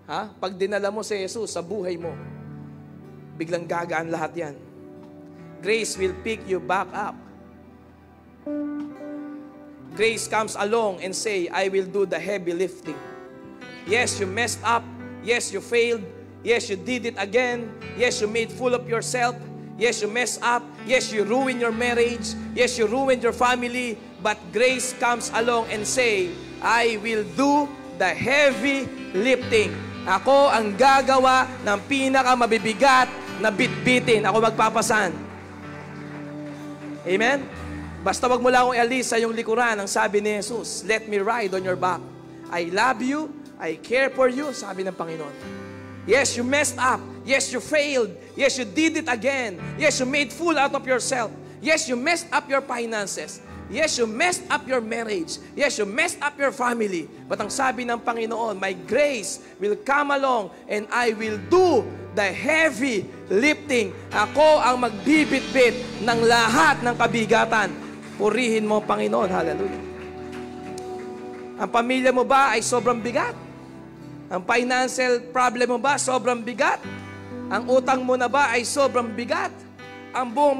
pag dinala mo si Jesus sa buhay mo, biglang gagaan lahat yan. Grace will pick you back up. Grace comes along and say, I will do the heavy lifting. Yes, you messed up. Yes, you failed. Yes, you did it again. Yes, you made fool of yourself. Yes, you mess up. Yes, you ruin your marriage. Yes, you ruined your family. But grace comes along and say, I will do the heavy lifting. Ako ang gagawa ng pinakamabibigat na bitbitin. Ako magpapasan. Amen? Basta wag mo lang akong ialis sa iyong likuran. Ang sabi ni Jesus, let me ride on your back. I love you. I care for you. Sabi ng Panginoon. Yes, you messed up. Yes, you failed. Yes, you did it again. Yes, you made fool out of yourself. Yes, you messed up your finances. Yes, you messed up your marriage. Yes, you messed up your family. But ang sabi ng Panginoon, my grace will come along and I will do the heavy lifting. Ako ang magbibitbit ng lahat ng kabigatan. Purihin mo, Panginoon. Hallelujah. Ang pamilya mo ba ay sobrang bigat? Ang financial problem mo ba sobrang bigat? Ang utang mo na ba ay sobrang bigat? Ang buong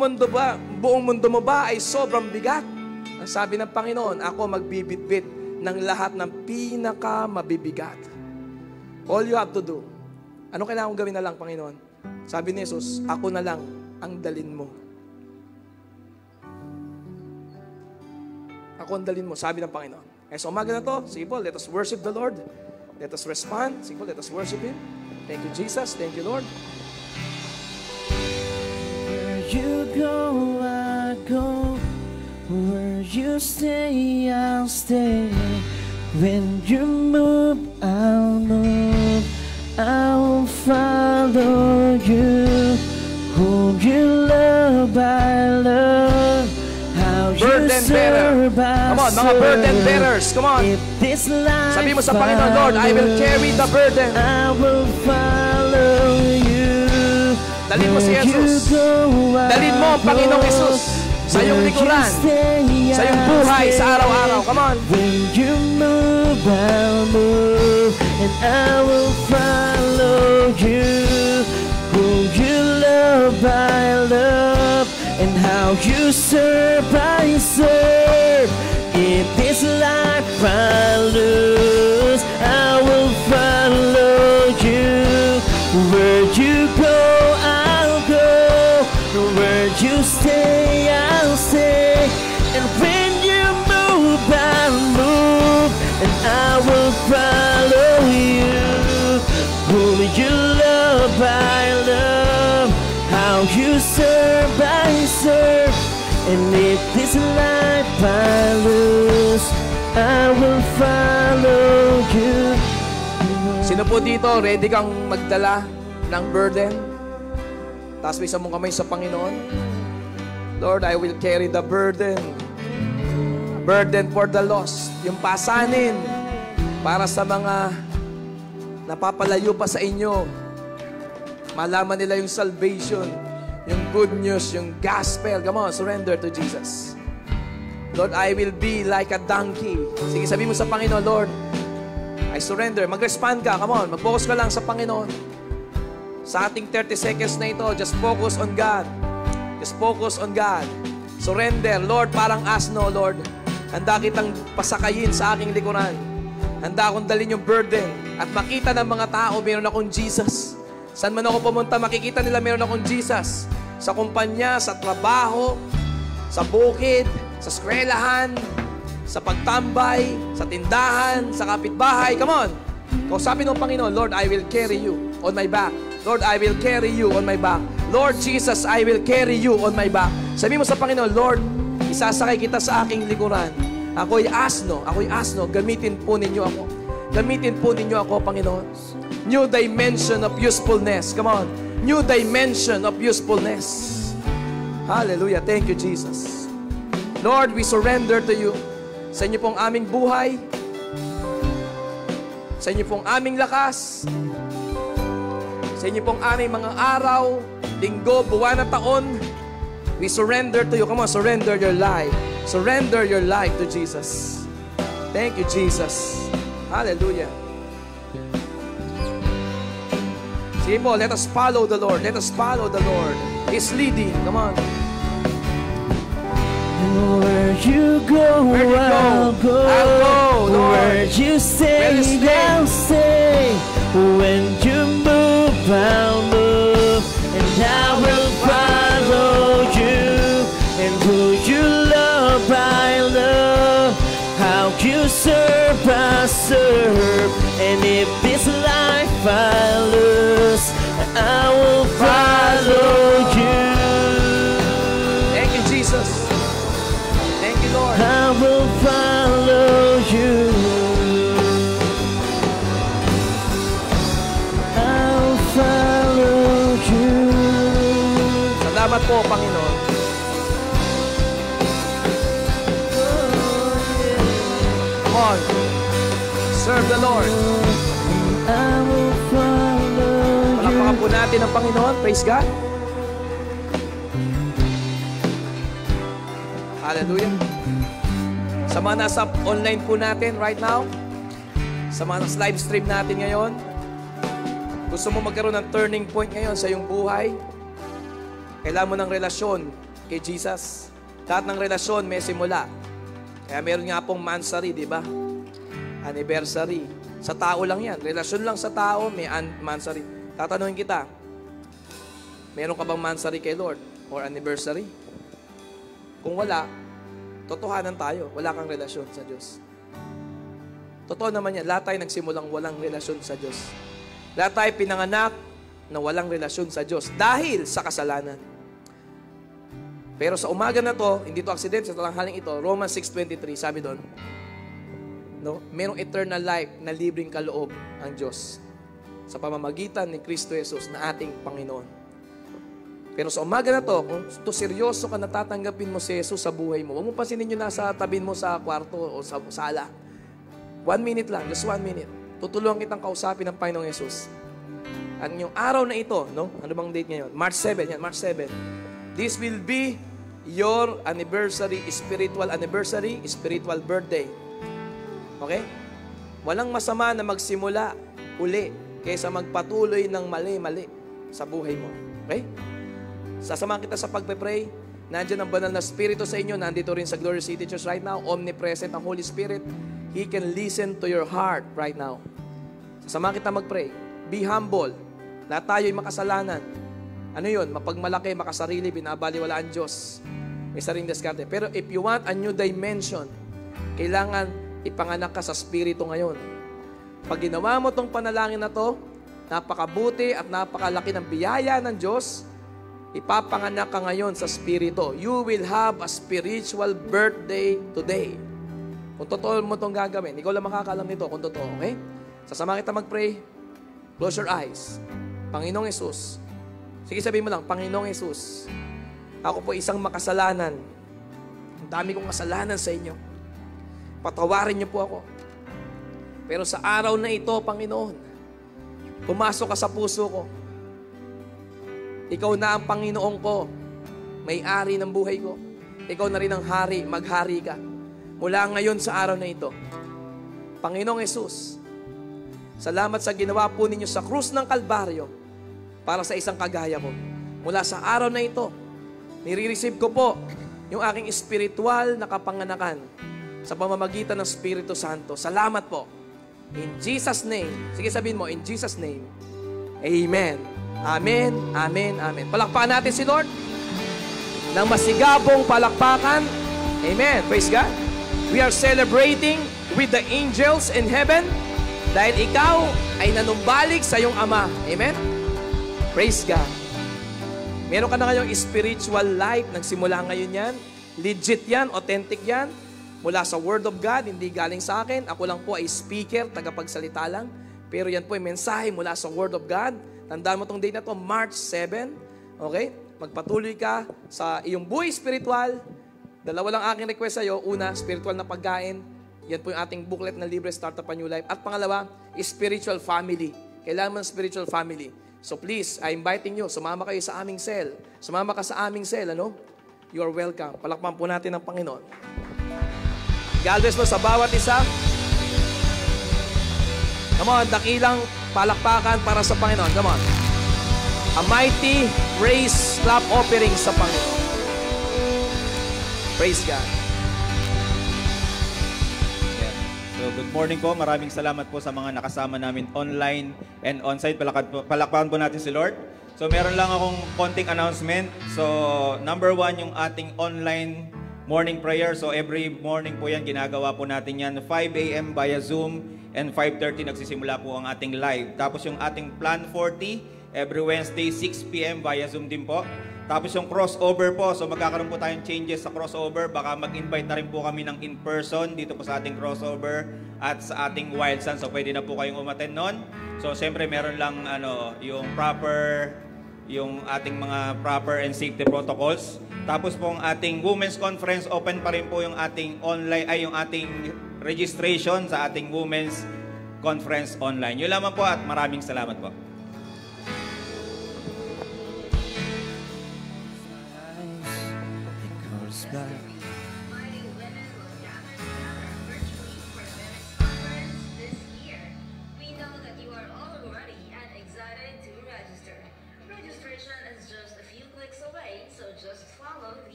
mundo mo ba ay sobrang bigat? Ang sabi ng Panginoon, ako magbibitbit ng lahat ng pinakamabibigat. All you have to do, ano kailangan kong gawin na lang, Panginoon? Sabi ni Jesus, ako na lang ang dalin mo. Ako ang dalin mo, sabi ng Panginoon. Sa umaga na to, sige po, let us worship the Lord. Let us respond. Sige po, let us worship Him. Thank you, Jesus. Thank you, Lord. Where you go, I go. Where you stay, I'll stay. When you move, I'll move. I'll follow you. Whom you love, I love. How you serve, I come on, mga burden bearers, come on. Sabi mo sa Panginoon, Lord, I will carry the burden. I will follow you. Dalhin mo si Jesus. Dalhin mo ang Panginoong Jesus sa iyong likuran, sa iyong buhay, sa araw-araw. Come on. When you move, I'll move, and I will follow you. Who you love, I love, and how you serve, I serve. If this life I lose, I will follow you. Where you go, I'll go. Where you stay, I'll stay. And when you move, I'll move, and I will follow you. Whom you love, I love. How you serve, I serve. And if this life I lose, I will follow you. Sino po dito, ready kang magdala ng burden? Taas mo isa mong kamay sa Panginoon. Lord, I will carry the burden. Burden for the lost. Yung pasanin para sa mga napapalayo pa sa inyo. Malaman nila yung salvation, yung good news, yung gospel. Come on, surrender to Jesus. Lord, I will be like a donkey. Sige, sabi mo sa Panginoon, Lord, I surrender. Mag-respond ka, come on. Mag-focus ka lang sa Panginoon. Sa ating 30 seconds na ito, just focus on God. Just focus on God. Surrender. Lord, parang asno, Lord. Handa kitang pasakayin sa aking likuran. Handa akong dalhin yung burden. At makita ng mga tao, meron akong Jesus. Saan man ako pumunta, makikita nila meron akong Jesus. Sa kumpanya, sa trabaho, sa bukid, sa eskwelahan, sa pagtambay, sa tindahan, sa kapitbahay. Come on! Kausapin ng Panginoon, Lord, I will carry you on my back. Lord, I will carry you on my back. Lord Jesus, I will carry you on my back. Sabi mo sa Panginoon, Lord, isasakay kita sa aking likuran. Ako'y asno, gamitin po ninyo ako. Gamitin po ninyo ako, Panginoon. New dimension of usefulness. Come on. New dimension of usefulness. Hallelujah. Thank you, Jesus. Lord, we surrender to you. Sa inyo pong aming buhay. Sa inyo pong aming lakas. Sa inyo pong aming mga araw, linggo, buwan at taon. We surrender to you. Come on, surrender your life. Surrender your life to Jesus. Thank you, Jesus. Hallelujah. Sige po, let us follow the Lord. Let us follow the Lord. He's leading. Come on. Where you go, I'll go. I'll go, Lord. Where you stay, I'll stay. When you move, I'll move. And I will follow you. And who you love, I love. How you serve, I serve. And if this life I lose, I will follow you. Thank you, Jesus. Thank you, Lord. I will follow you. I'll follow you. Salamat po, Panginoon. Come on. Serve the Lord. I will follow you. Palakpakan po natin ang Panginoon. Praise God. Hallelujah. Sa mga nasa online po natin right now, sa mga nasa live stream natin ngayon, gusto mo magkaroon ng turning point ngayon sa iyong buhay, kailangan mo ng relasyon kay Jesus. Lahat ng relasyon may simula. Kaya meron nga pong mansari, di ba? anniversary. Sa tao lang yan. Relasyon lang sa tao, may mansary. Tatanungin kita, meron ka bang mansary kay Lord? Or anniversary? Kung wala, totohanan tayo. Wala kang relasyon sa Diyos. Totoo naman yan. Lahat tayo nagsimulang walang relasyon sa Diyos. Lahat tayo pinanganak na walang relasyon sa Diyos dahil sa kasalanan. Pero sa umaga na to, hindi to accident, sa talanghaling ito, Romans 6:23, sabi doon, no, merong eternal life na libreng kaloob ang Diyos sa pamamagitan ni Kristo Jesus na ating Panginoon. Pero sa umaga na to, kung seryoso ka na tatanggapin mo si Jesus sa buhay mo, huwag mo pansinin nyo nasa tabi mo sa kwarto o sa sala. 1 minute lang, just 1 minute. Tutulungan kitang kausapin ng Panginoong Jesus. At yung araw na ito, no? Ano bang date ngayon? March 7, yan, March 7. This will be your anniversary, spiritual birthday. Okay? Walang masama na magsimula uli kaysa magpatuloy ng mali-mali sa buhay mo. Okay? Sasamahan kita sa pagpe-pray. Nandiyan ang banal na Espiritu sa inyo. Nandito rin sa Glory City Church right now. Omnipresent ang Holy Spirit. He can listen to your heart right now. Sasamahan kita mag-pray. Be humble. Lahat tayo'y makasalanan. Ano yun? Mapagmalaki, makasarili, binabaliwala ang Diyos. May sariling diskarte. Pero if you want a new dimension, kailangan ipanganak ka sa Espiritu ngayon. Pag ginawa mo tong panalangin na to, napakabuti at napakalaki ng biyaya ng Diyos, ipapanganak ka ngayon sa Espiritu. You will have a spiritual birthday today. Kung totoo mo itong gagawin, ikaw lang makakaalam nito kung totoo, okay? Sasama kita mag-pray. Close your eyes. Panginoong Jesus. Sige, sabihin mo lang, Panginoong Jesus, ako po isang makasalanan. Ang dami kong kasalanan sa inyo. Patawarin niyo po ako. Pero sa araw na ito, Panginoon, pumasok ka sa puso ko. Ikaw na ang Panginoon ko. May-ari ng buhay ko. Ikaw na rin ang hari. Maghari ka. Mula ngayon sa araw na ito. Panginoong Jesus, salamat sa ginawa po ninyo sa krus ng Kalbaryo para sa isang kagaya ko. Mula sa araw na ito, nire-receive ko po yung aking spiritual na kapanganakan sa pamamagitan ng Espiritu Santo. Salamat po. In Jesus' name. Sige, sabihin mo, in Jesus' name. Amen. Amen, amen, amen. Palakpakan natin si Lord ng masigabong palakpakan. Amen. Praise God. We are celebrating with the angels in heaven dahil ikaw ay nanumbalik sa iyong Ama. Amen. Praise God. Meron ka na ngayong spiritual life. Nagsimula ngayon yan. Legit yan, authentic yan. Mula sa Word of God, hindi galing sa akin. Ako lang po ay speaker, tagapagsalita lang. Pero yan po ay mensahe mula sa Word of God. Tandaan mo itong date na to, March 7. Okay? Magpatuloy ka sa iyong buhay spiritual. Dalawa lang aking request sa iyo. Una, spiritual na pagkain. Yan po yung ating booklet na libre, Start Up a New Life. At pangalawa, spiritual family. Kailangan mo ng spiritual family. So please, I'm inviting you. Sumama kayo sa aming cell. Sumama ka sa aming cell, ano? You are welcome. Palakpan po natin ang Panginoon. God bless mo sa bawat isa. Come on, dakilang palakpakan para sa Panginoon. Come on. A mighty praise clap offering sa Panginoon. Praise God. Yeah. So good morning po. Maraming salamat po sa mga nakasama namin online and on-site. Palakpakan po natin si Lord. So meron lang akong konting announcement. So number 1, yung ating online morning prayer. So every morning po yan, ginagawa po natin yan. 5 a.m. via Zoom and 5:30 nagsisimula po ang ating live. Tapos yung ating Plan 40, every Wednesday 6 p.m. via Zoom din po. Tapos yung crossover po, so magkakaroon po tayong changes sa crossover. Baka mag-invite na rin po kami ng in-person dito po sa ating crossover at sa ating Wild Sun. So pwede na po kayong umattend nun. So siyempre meron lang yung ating mga proper and safety protocols. Tapos po ang ating Women's Conference, open pa rin po yung ating online, yung ating registration sa ating Women's Conference online. Yun lamang po at maraming salamat po.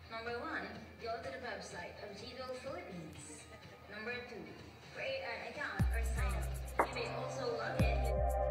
Number 1, go to the website of GDO Philippines. Number 2, create an account or sign up. You may also log in with